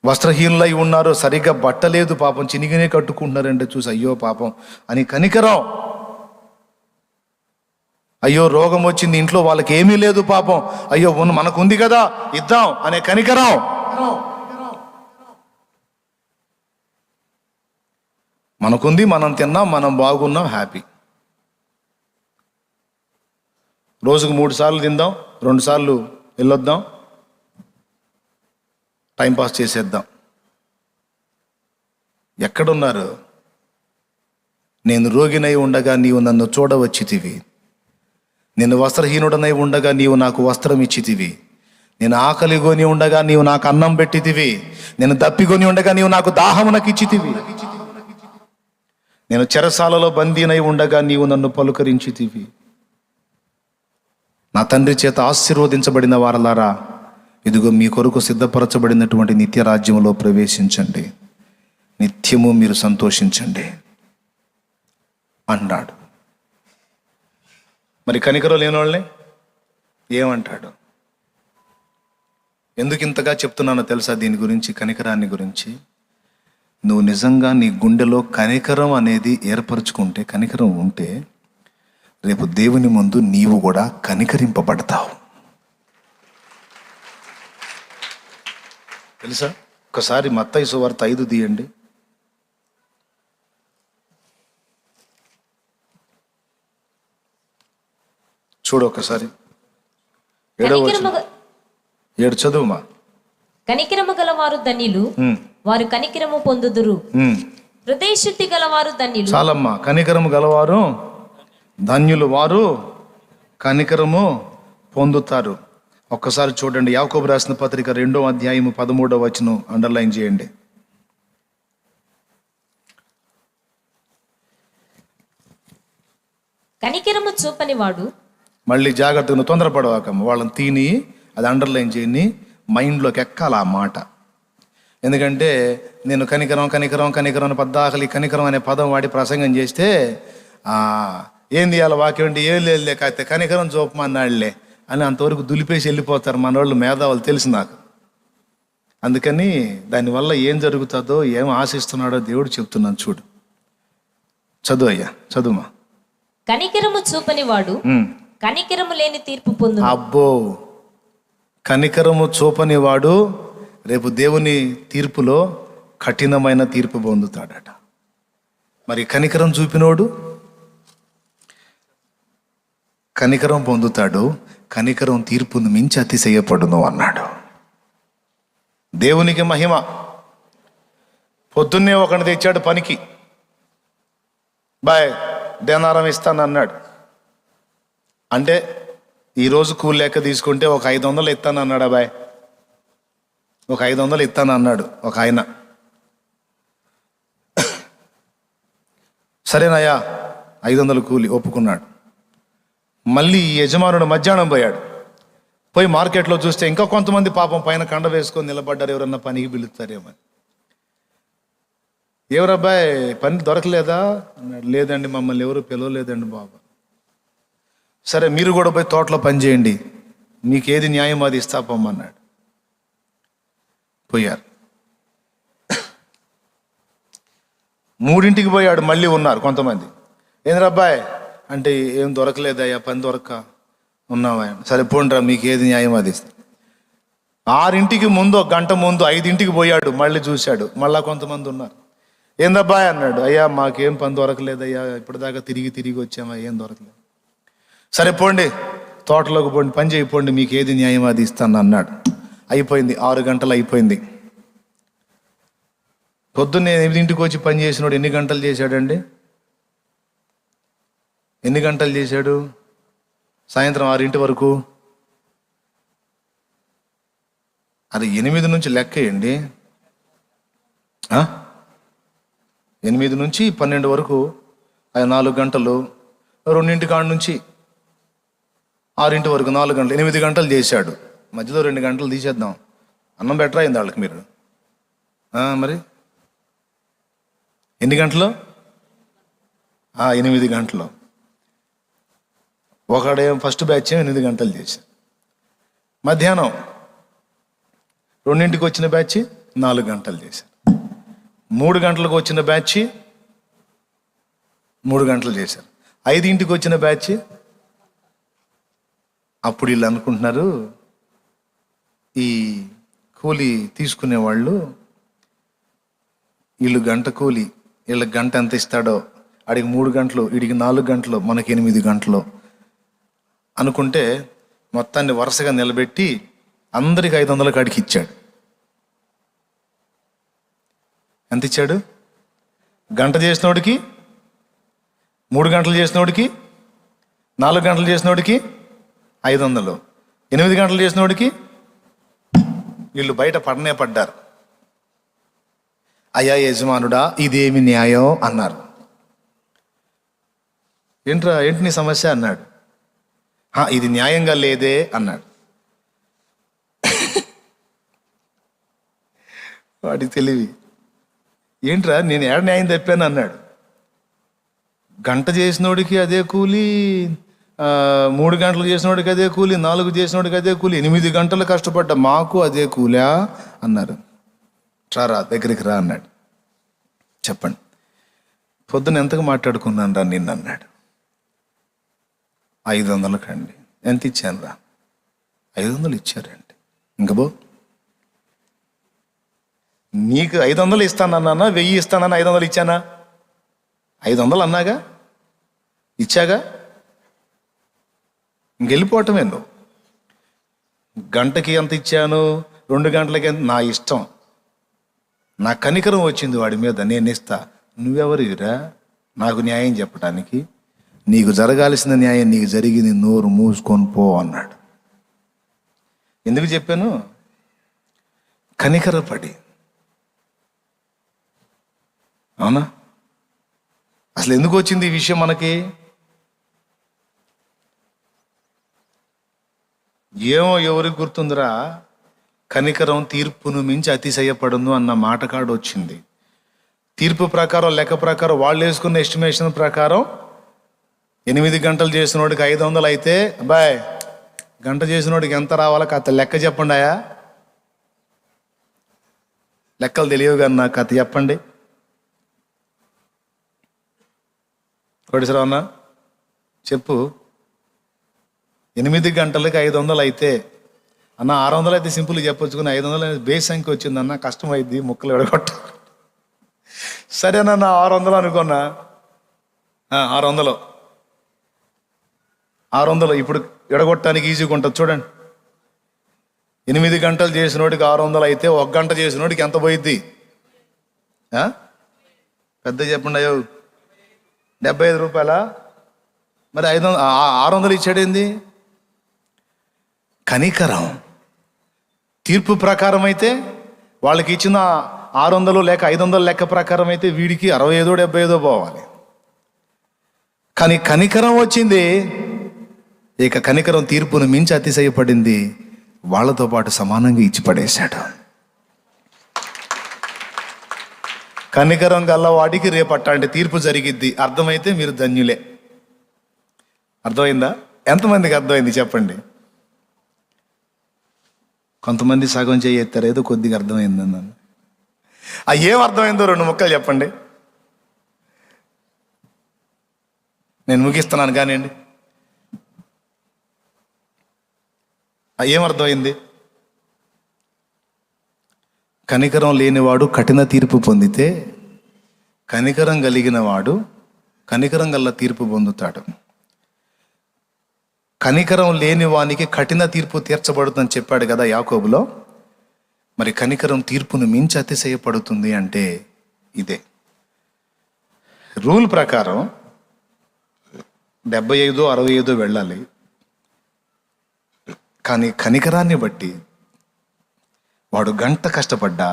వస్త్రహీనులై ఉన్నారు, సరిగ్గా బట్టలేదు, పాపం చినిగినే కట్టుకుంటున్నారంటే చూసి అయ్యో పాపం అని కనికరం. అయ్యో రోగం వచ్చింది ఇంట్లో, వాళ్ళకి ఏమీ లేదు పాపం, అయ్యో మనకుంది కదా ఇద్దాం అనే కనికరం. మనకుంది, మనం తిన్నాం, మనం బాగున్నాం, హ్యాపీ. రోజుకు 3 సార్లు తిందాం, 2 సార్లు వెళ్ళొద్దాం, టైంపాస్ చేసేద్దాం. ఎక్కడున్నారు? నేను రోగినై ఉండగా నీవు నన్ను చూడవచ్చితివి, నేను వస్త్రహీనుడనై ఉండగా నీవు నాకు వస్త్రం ఇచ్చితివి, నేను ఆకలిగొని ఉండగా నీవు నాకు అన్నం పెట్టితివి, నేను దప్పిగొని ఉండగా నీవు నాకు దాహమునకు ఇచ్చితివి, నేను చెరసాలలో బందీనై ఉండగా నీవు నన్ను పలుకరించితివి. నా తండ్రి చేత ఆశీర్వదించబడిన వారలారా, ఇదిగో మీ కొరకు సిద్ధపరచబడినటువంటి నిత్య రాజ్యంలో ప్రవేశించండి, నిత్యము మీరు సంతోషించండి అన్నాడు. మరి కనికరం లేనివాళ్ళే ఏమంటాడు? ఎందుకు ఇంతగా చెప్తున్నానో తెలుసా దీని గురించి, కనికరాన్ని గురించి? నువ్వు నిజంగా నీ గుండెలో కనికరం అనేది ఏర్పరచుకుంటే, కనికరం ఉంటే, రేపు దేవుని ముందు నీవు కూడా కనికరింపబడతావు. తెలుసా? ఒకసారి మత్తయి సువార్త 5 తీయండి. చూడు ఒకసారి 7 చదువుమా. కనికరము గలవారు ధన్యులు, వారు కనికరము పొందుదురు. హృదయశుద్ధి గలవారు ధన్యులు. చాలమ్మా. కనికరము గలవారు ధన్యులు, వారు కనికరము పొందుతారు. ఒక్కసారి చూడండి, యాకోబు రాసిన పత్రిక 2వ అధ్యాయము 13వ వచనం అండర్లైన్ చేయండి. కనికరము చూపని వాడు, మళ్ళీ జాగ్రత్తగా తొందరపడవాకమ్మ, వాళ్ళని తిని అది అండర్లైన్ చేయని మైండ్లోకి ఎక్కాలి ఆ మాట. ఎందుకంటే నేను కనికరం కనికరం కనికరం అని పద్దాకలి కనికరం అనే పదం వాడి ప్రసంగం చేస్తే ఏం తీయాలి వాక్యం అంటే ఏం లేదులే, కాకపోతే కనికరం చూపమన్నాడులే అని అంతవరకు దులిపేసి వెళ్ళిపోతారు మనోళ్ళు, మేధావులు తెలుసు నాకు. అందుకని దానివల్ల ఏం జరుగుతుందో ఏం ఆశిస్తున్నాడో దేవుడు చెప్తున్నాను చూడు. చదువు అయ్యా, చదువుమా. కనికరము చూపని వాడు కనికరము లేని తీర్పు పొందు. అబ్బో, కనికరము చూపని వాడు రేపు దేవుని తీర్పులో కఠినమైన తీర్పు పొందుతాడట. మరి కనికరం చూపినోడు కనికరం పొందుతాడు, కనికరం తీర్పును మించి అతిశయపడును అన్నాడు. దేవునికి మహిమ. పొద్దున్నే ఒకడిని తెచ్చాడు పనికి, బాయ్ దేనారం ఇస్తాను అన్నాడు. అంటే ఈరోజు కూలి లెక్క తీసుకుంటే ఒక 500 ఇస్తాను అన్నాడు. బాయ్ ఒక 500 ఇస్తాను అన్నాడు ఒక ఆయన. సరేనయ్యా 500 కూలి ఒప్పుకున్నాడు. మళ్ళీ ఈ యజమానుడు మధ్యాహ్నం పోయాడు. పోయి మార్కెట్లో చూస్తే ఇంకా కొంతమంది పాపం పైన కండ వేసుకొని నిలబడ్డారు, ఎవరన్నా పనికి పిలుస్తారేమో. ఎవరబ్బాయి పని దొరకలేదా అన్నాడు. లేదండి, మమ్మల్ని ఎవరు పిలవలేదండి బాబా. సరే మీరు కూడా పోయి తోటలో పని చేయండి, మీకు ఏది న్యాయం అది ఇస్తా పొమ్మన్నాడు. పోయారు. 3ంటికి పోయాడు, మళ్ళీ ఉన్నారు కొంతమంది. ఏంద్రబ్బాయి అంటే ఏం దొరకలేదయ్యా, పని దొరక్క ఉన్నావా. సరే పోండ్రా, మీకు ఏది న్యాయం అది. 6ంటికి ముందు, ఒక గంట ముందు 5ంటికి పోయాడు, మళ్ళీ చూశాడు, మళ్ళా కొంతమంది ఉన్నారు. ఏందబ్బాయి అన్నాడు. అయ్యా మాకేం పని దొరకలేదయ్యా, ఇప్పటిదాకా తిరిగి వచ్చామా, ఏం దొరకలేదు. సరే పోండి తోటలోకి పోండి, పని చేయిపోండి, మీకు ఏది న్యాయం అది ఇస్తాను అన్నాడు. అయిపోయింది, 6 గంటలు అయిపోయింది. పొద్దున్నే 8ంటికి వచ్చి పని చేసినాడు ఎన్ని గంటలు చేశాడండి? ఎన్ని గంటలు చేశాడు? సాయంత్రం 6 వరకు. అది 8 నుంచి లెక్కేయండి. 8 నుంచి 12 వరకు, అది 4 గంటలు. 2 కాడ నుంచి 6 వరకు 4 గంటలు, 8 గంటలు చేశాడు. మధ్యలో 2 గంటలు తీసేద్దాం, అన్నం బెటర్ అయింది వాళ్ళకి. మీరు మరి ఎన్ని గంటలు? 8 గంటలు. ఒకడేం ఫస్ట్ బ్యాచ్ 8 గంటలు చేశారు. మధ్యాహ్నం 2ంటికి వచ్చిన బ్యాచ్ 4 గంటలు చేశారు. 3 గంటలకు వచ్చిన బ్యాచ్ 3 గంటలు చేశారు. 5ంటికి వచ్చిన బ్యాచ్. అప్పుడు వీళ్ళు అనుకుంటున్నారు, ఈ కూలి తీసుకునే వాళ్ళు, వీళ్ళు గంట కూలి, వీళ్ళకి గంట ఎంత ఇస్తాడో, అడిగి 3 గంటలు, వీడికి 4 గంటలు, మనకి 8 గంటలు అనుకుంటే మొత్తాన్ని వరుసగా నిలబెట్టి అందరికి 500 కాడికి ఇచ్చాడు. ఎంత ఇచ్చాడు? గంట చేసినోడికి, 3 గంటలు చేసినోడికి, 4 గంటలు చేసినోడికి 500, 8 గంటలు చేసినోడికి. వీళ్ళు బయట పడ్డారు. అయ్యా యజమానుడా, ఇదేమి న్యాయం అన్నారు. ఏంటి నీ సమస్య అన్నాడు. ఇది న్యాయంగా లేదే అన్నాడు. వాడి తెలివి ఏంట్రా, నేను ఏడ న్యాయం తప్పాను అన్నాడు. గంట చేసినోడికి అదే కూలి, 3 గంటలు చేసినోడికి అదే కూలి, 4 చేసినోడికి అదే కూలి, 8 గంటలు కష్టపడ్డా మాకు అదే కూలా అన్నారు. రా దగ్గరికి రా అన్నాడు. చెప్పండి, పొద్దున ఎంతకు మాట్లాడుకున్నాను రా నిన్ను అన్నాడు. 500 కండి. ఎంత ఇచ్చాను రా? 500 ఇచ్చారండి. ఇంక బో, నీకు 500 ఇస్తానన్నా, 1000 ఇస్తానన్నా, 500 ఇచ్చానా? 500 అన్నాగా, ఇచ్చాగా, ఇంకెళ్ళిపోవటమే. నువ్వు గంటకి ఎంత ఇచ్చాను, 2 గంటలకి ఎంత, నా ఇష్టం. నా కనికరం వచ్చింది వాడి మీద, నేను ఇస్తా. నువ్వెవరిరా నాకు న్యాయం చెప్పడానికి? నీకు జరగాల్సిన న్యాయం నీకు జరిగింది, నోరు మూసుకొని పో అన్నాడు. ఎందుకు చెప్పాను? కనికరపడి. అవునా? అసలు ఎందుకు వచ్చింది ఈ విషయం మనకి? ఏమో ఎవరికి గుర్తుందిరా, కనికరం తీర్పును మించి అతిశయపడును అన్న మాట కాడు వచ్చింది. తీర్పు ప్రకారం, లెక్క ప్రకారం, వాళ్ళు వేసుకున్న ఎస్టిమేషన్ ప్రకారం 8 గంటలు చేసిన వాడికి 500 అయితే, బాయ్ గంట చేసినోడికి ఎంత రావాలో కథ లెక్క చెప్పండి అయ్యా. లెక్కలు తెలియవు కానీ నాకు కథ చెప్పండి. కోటేశ్వరరావు అన్న చెప్పు. 8 గంటలకి 500 అయితే అన్న, 600 అయితే సింపుల్గా చెప్పొచ్చుకుని 500 అనేది బేస్ సంఖ్య వచ్చిందన్న, కష్టమైద్ది ముక్కలు ఎడగొట్ట. సరేనన్న 600 అనుకున్నా. 600 ఇప్పుడు ఎడగొట్టడానికి ఈజీగా ఉంటుంది చూడండి. 8 గంటలు చేసినోడికి 600 అయితే 1 గంట చేసినోడికి ఎంత పోయిద్ది? పెద్ద చెప్పండి అయ్యో. 75 రూపాయలా? మరి 600 ఇచ్చాడేంది? కనికరం. తీర్పు ప్రకారం అయితే వాళ్ళకి ఇచ్చిన 600 లేక 500 లెక్క ప్రకారం అయితే వీడికి 65 75 పోవాలి. కానీ కనికరం వచ్చింది. ఇక కనికరం తీర్పును మించి అతిశయపడింది. వాళ్ళతో పాటు సమానంగా ఇచ్చి పడేశాడు. కనికరం గల్ల వాడికి రేపట్టాంటి తీర్పు జరిగిద్ది. అర్థమైతే మీరు ధన్యులే. అర్థమైందా? ఎంతమందికి అర్థమైంది చెప్పండి. కొంతమంది సగం చేయెత్తారు, ఏదో కొద్దిగా అర్థమైందన్నాను. ఏం అర్థమైందో 2 ముక్కలు చెప్పండి. నేను ముగిస్తున్నాను కానివ్వండి. ఏమర్థమైంది? కనికరం లేనివాడు కఠిన తీర్పు పొందితే, కనికరం కలిగిన వాడు కనికరం గల్ల తీర్పు పొందుతాడు. కనికరం లేని వానికి కఠిన తీర్పు తీర్చబడుతుందని చెప్పాడు కదా యాకోబులో. మరి కనికరం తీర్పును మించి అతిశయపడుతుంది అంటే ఇదే. రూల్ ప్రకారం 75 65 వెళ్ళాలి. కానీ కనికరాన్ని బట్టి వాడు గంట కష్టపడ్డా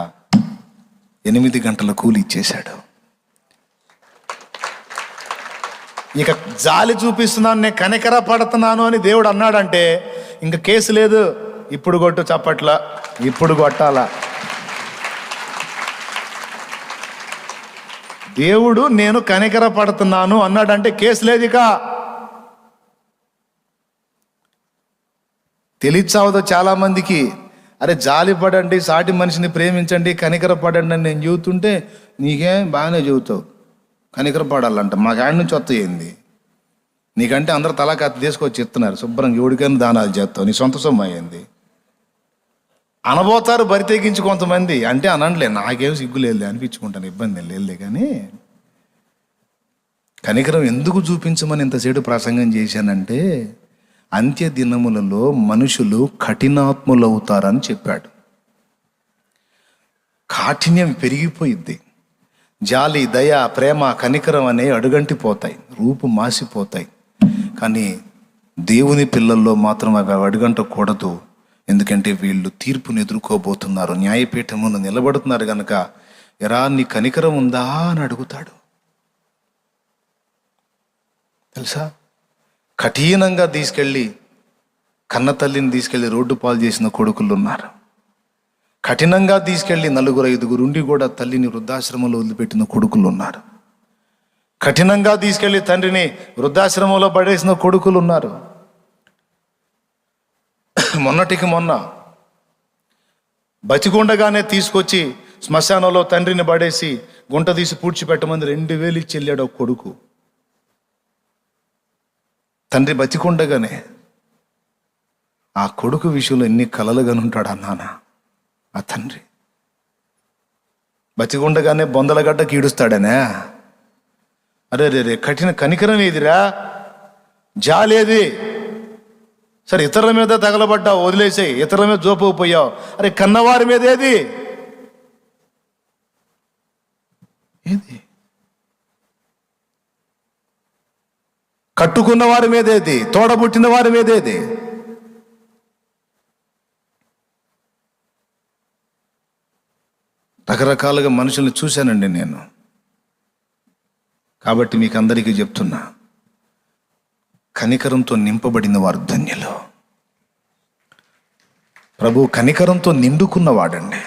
8 గంటల కూలి ఇచ్చేశాడు. ఇక జాలి చూపిస్తున్నాను, నేను కనికర పడుతున్నాను అని దేవుడు అన్నాడంటే ఇంకా కేసు లేదు. ఇప్పుడు కొట్టు చప్పట్ల, ఇప్పుడు కొట్టాలా. దేవుడు నేను కనికర పడుతున్నాను అన్నాడంటే కేసు లేదు. ఇక తెలియచావదో చాలా మందికి. అరే జాలి పడండి, సాటి మనిషిని ప్రేమించండి, కనికర పడండి అని నేను చెబుతుంటే నీకేం బాగానే చెబుతావు. కనికర పడాలంట మాకు ఆడి నుంచి వస్తాయింది. నీకంటే అందరు తలా కత్తి తీసుకొచ్చి ఇస్తున్నారు, శుభ్రంగా ఎవడికైనా దానాలు చేస్తావు, నీ సొంత సొమ్ము అయ్యింది అనబోతారు. బరి తెగించి కొంతమంది అంటే అనండిలే, నాకేం సిగ్గులేదు అనిపించుకుంటాను, ఇబ్బంది లేదులే. కానీ కనికరం ఎందుకు చూపించమని ఇంతసేపు ప్రసంగం చేశానంటే, అంత్య దినములలో మనుషులు కఠినాత్ములవుతారని చెప్పాడు. కాఠిన్యం పెరిగిపోయిద్ది. జాలి, దయ, ప్రేమ, కనికరం అనే అడుగంటిపోతాయి, రూపు మాసిపోతాయి. కానీ దేవుని పిల్లల్లో మాత్రం అవి అడుగంటకూడదు. ఎందుకంటే వీళ్ళు తీర్పుని ఎదుర్కోబోతున్నారు, న్యాయపీఠమును నిలబడుతున్నారు కనుక ఎరా నీ కనికరం ఉందా అని అడుగుతాడు. తెలుసా, కఠినంగా తీసుకెళ్ళి కన్న తల్లిని తీసుకెళ్ళి రోడ్డు పాలు చేసిన కొడుకులు ఉన్నారు. కఠినంగా తీసుకెళ్ళి 4 5 ఉండి కూడా తల్లిని వృద్ధాశ్రమంలో వదిలిపెట్టిన కొడుకులు ఉన్నారు. కఠినంగా తీసుకెళ్ళి తండ్రిని వృద్ధాశ్రమంలో పడేసిన కొడుకులు ఉన్నారు. మొన్నటికి మొన్న బతికుండగానే తీసుకొచ్చి శ్మశానంలో తండ్రిని పడేసి గుంట తీసి పూడ్చిపెట్టమని 2000 ఇచ్చి వెళ్ళాడు ఒక కొడుకు. తండ్రి బతికుండగానే ఆ కొడుకు విషయంలో ఎన్ని కలలుగానే ఉంటాడు అన్నాన. ఆ తండ్రి బతికుండగానే బొందలగడ్డ కీడుస్తాడనే. అరే రే రే, కనికరం ఏదిరా, జాలేది. సరే ఇతరుల మీద తగలబడ్డావు, వదిలేసాయి, ఇతరుల మీద జోపోపోయావు. అరే కన్నవారి మీద ఏది? కట్టుకున్న వారి మీదేది? తోడబుట్టిన వారి మీదేది? రకరకాలుగా మనుషుల్ని చూశానండి నేను. కాబట్టి మీకు అందరికీ చెప్తున్నా, కనికరంతో నింపబడిన వారు ధన్యులు. ప్రభు కనికరంతో నిండుకున్నవాడండి.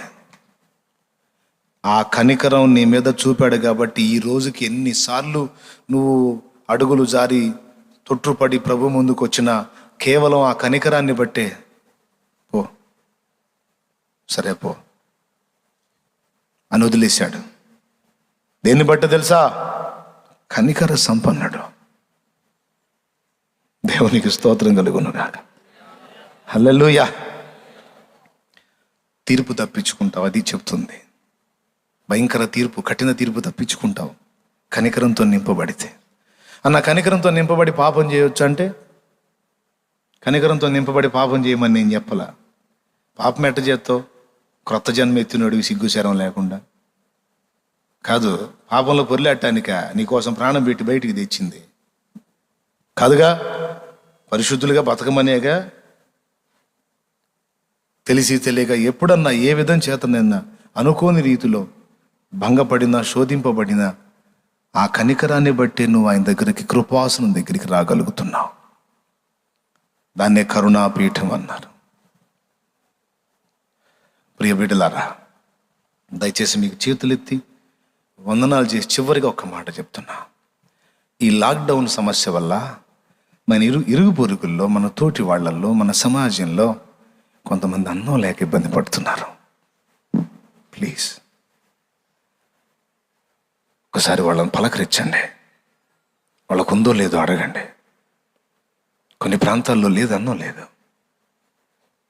ఆ కనికరం నీ మీద చూపాడు కాబట్టి ఈ రోజుకి ఎన్నిసార్లు నువ్వు అడుగులు జారి తొట్టుపడి ప్రభు ముందుకు వచ్చినా కేవలం ఆ కనికరాన్ని బట్టే పో, సరే పో అని వదిలేశాడు. దేన్ని బట్టి తెలుసా? కనికర సంపన్నుడు. దేవునికి స్తోత్రం కలుగునుగాక. హల్లెలూయా. తీర్పు తప్పించుకుంటావు, అది చెప్తుంది. భయంకర తీర్పు, కఠిన తీర్పు తప్పించుకుంటావు కనికరంతో నింపబడితే. అన్న కనికరంతో నింపబడి పాపం చేయొచ్చు అంటే, కనికరంతో నింపబడి పాపం చేయమని నేను చెప్పలా. పాపం ఎట్ట చేస్తావు? క్రొత్త జన్మ ఎత్తినోడివి సిగ్గుశరం లేకుండా కాదు. పాపంలో పొరిలాటానిక నీకోసం ప్రాణం పెట్టి బయటికి తెచ్చింది కాదుగా. పరిశుద్ధులుగా బతకమనేగా. తెలిసి తెలియక ఎప్పుడన్నా ఏ విధం చేతనైనా అనుకోని రీతిలో భంగపడినా శోధింపబడినా ఆ కనికరాన్ని బట్టి నువ్వు ఆయన దగ్గరికి, కృపాసనం దగ్గరికి రాగలుగుతున్నావు. దాన్నే కరుణాపీఠం అన్నారు. ప్రియ బిడ్డలారా, దయచేసి మీకు చేతులెత్తి వందనాలు చేసి చివరిగా ఒక్క మాట చెప్తున్నా. ఈ లాక్డౌన్ సమస్య వల్ల మన ఇరుగు పొరుగుల్లో, మన తోటి వాళ్ళల్లో, మన సమాజంలో కొంతమంది అన్నం లేక ఇబ్బంది పడుతున్నారు. ప్లీజ్ ఒకసారి వాళ్ళని పలకరించండి. వాళ్ళకు ఉందో లేదో అడగండి. కొన్ని ప్రాంతాల్లో లేదు, అన్నం లేదు.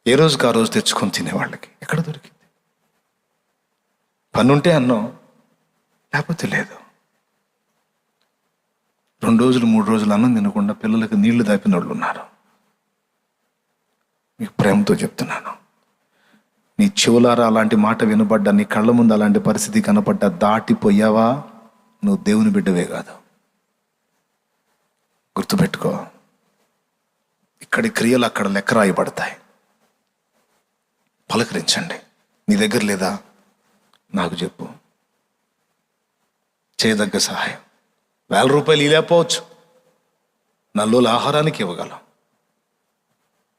ఏ రోజుకి ఆ రోజు తెచ్చుకొని తినేవాళ్ళకి ఎక్కడ దొరికింది? పనుంటే అన్నం, లేకపోతే లేదు. 2 రోజులు 3 రోజులు అన్నం తినకుండా పిల్లలకు నీళ్లు దాపిన వాళ్ళు ఉన్నారు. మీకు ప్రేమతో చెప్తున్నాను, నీ చెవులారా అలాంటి మాట వినబడ్డా, నీ కళ్ళ ముందు అలాంటి పరిస్థితి కనపడ్డా దాటిపోయావా, నువ్వు దేవుని బిడ్డవే కాదు. గుర్తుపెట్టుకో, ఇక్కడి క్రియలు అక్కడ లెక్క రాయబడతాయి. పలకరించండి. నీ దగ్గర లేదా నాకు చెప్పు, చేయదగ్గ సహాయం. 1000 రూపాయలు ఇలేకపోవచ్చు, 4 రోజుల ఆహారానికి ఇవ్వగలం.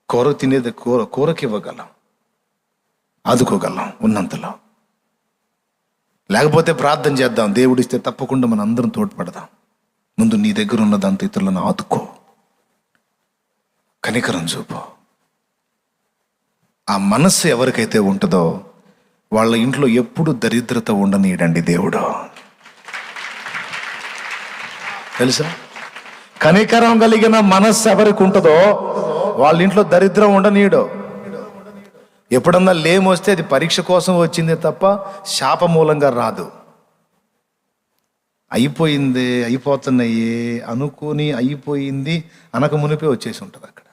కూర తినేది కూరకి ఇవ్వగలం, ఆదుకోగలం ఉన్నంతలో. లేకపోతే ప్రార్థన చేద్దాం, దేవుడిస్తే తప్పకుండా మన అందరం తోడ్పడదాం. ముందు నీ దగ్గర ఉన్నదంత ఇతరులను ఆదుకో, కనికరం చూపు. ఆ మనస్సు ఎవరికైతే ఉంటుందో వాళ్ళ ఇంట్లో ఎప్పుడు దరిద్రత ఉండనీయడండి దేవుడు. తెలుసా? కనికరం కలిగిన మనస్సు ఎవరికి ఉంటుందో వాళ్ళ ఇంట్లో దరిద్రం ఉండనీయడు. ఎప్పుడన్నా లేమొస్తే అది పరీక్ష కోసం వచ్చిందే తప్ప శాప మూలంగా రాదు. అయిపోయింది, అయిపోతున్నాయి అనుకుని అయిపోయింది అనక మునిపే వచ్చేసి ఉంటుంది అక్కడ.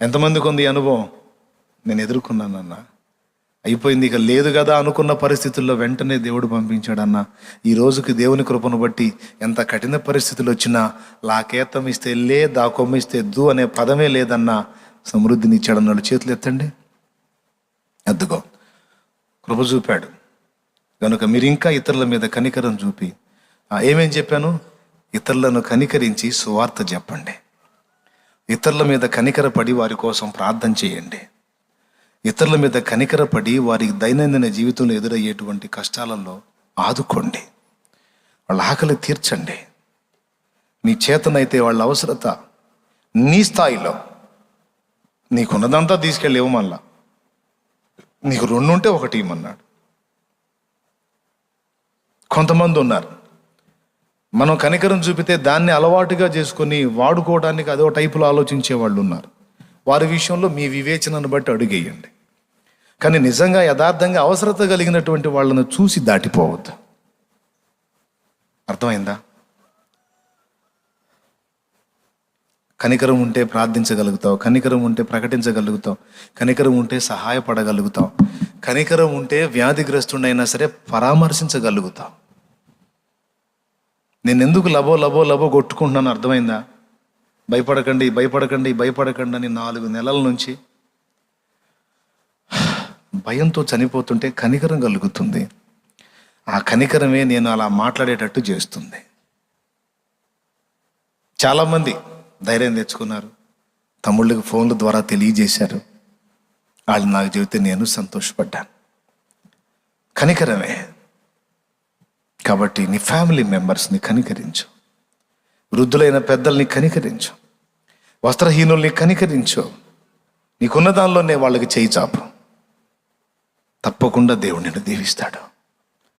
ఎంతమందికి ఉంది అనుభవం? నేను ఎదుర్కొన్నానన్నా. అయిపోయింది, ఇక లేదు కదా అనుకున్న పరిస్థితుల్లో వెంటనే దేవుడు పంపించాడన్నా. ఈ రోజుకి దేవుని కృపను బట్టి ఎంత కఠిన పరిస్థితులు వచ్చినా లాకేతం ఇస్తే లే, దా కొమ్మిస్తే దు అనే పదమే లేదన్నా సమృద్ధిని ఇచ్చాడన్నాడు. చేతులు ఎత్తండి. అద్దుకో, కృప చూపాడు కనుక మీరు ఇంకా ఇతరుల మీద కనికరం చూపి, ఏమేం చెప్పాను? ఇతరులను కనికరించి సువార్త చెప్పండి. ఇతరుల మీద కనికరపడి వారి కోసం ప్రార్థన చేయండి. ఇతరుల మీద కనికరపడి వారికి దైనందిన జీవితంలో ఎదురయ్యేటువంటి కష్టాలలో ఆదుకోండి. వాళ్ళ ఆకలి తీర్చండి. నీ చేతనైతే వాళ్ళ అవసరత నీ స్థాయిలో, నీకున్నదంతా తీసుకెళ్ళి ఇవ్వమల్లా. నీకు 2 ఉంటే 1 ఇవ్వమన్నాడు. కొంతమంది ఉన్నారు, మనం కనికరం చూపితే దాన్ని అలవాటుగా చేసుకొని వాడుకోవడానికి అదో టైపులో ఆలోచించే వాళ్ళు ఉన్నారు. వారి విషయంలో మీ వివేచనను బట్టి అడుగేయండి. కానీ నిజంగా యథార్థంగా అవసరత కలిగినటువంటి వాళ్ళను చూసి దాటిపోవద్దు. అర్థమైందా? కనికరం ఉంటే ప్రార్థించగలుగుతావు, కనికరం ఉంటే ప్రకటించగలుగుతావు, కనికరం ఉంటే సహాయపడగలుగుతావు, కనికరం ఉంటే వ్యాధిగ్రస్తుడైనా సరే పరామర్శించగలుగుతావు. నేను ఎందుకు లబో కొట్టుకుంటున్నాను అర్థమైందా? భయపడకండి భయపడకండి భయపడకండి అని 4 నెలల నుంచి భయంతో చనిపోతుంటే కనికరం కలుగుతుంది. ఆ కనికరమే నేను అలా మాట్లాడేటట్టు చేస్తుంది. చాలామంది ధైర్యం తెచ్చుకున్నారు, తమ్ముళ్ళకి ఫోన్ల ద్వారా తెలియజేశారు. వాళ్ళు నాకు చెబితే నేను సంతోషపడ్డాను. కనికరమే. కాబట్టి నీ ఫ్యామిలీ మెంబర్స్ని కనికరించు, వృద్ధులైన పెద్దల్ని కనికరించు, వస్త్రహీనుల్ని కనికరించు, నీకున్న దానిలోనే వాళ్ళకి చేయి చాపు. తప్పకుండా దేవుడు నిన్ను దీవిస్తాడు.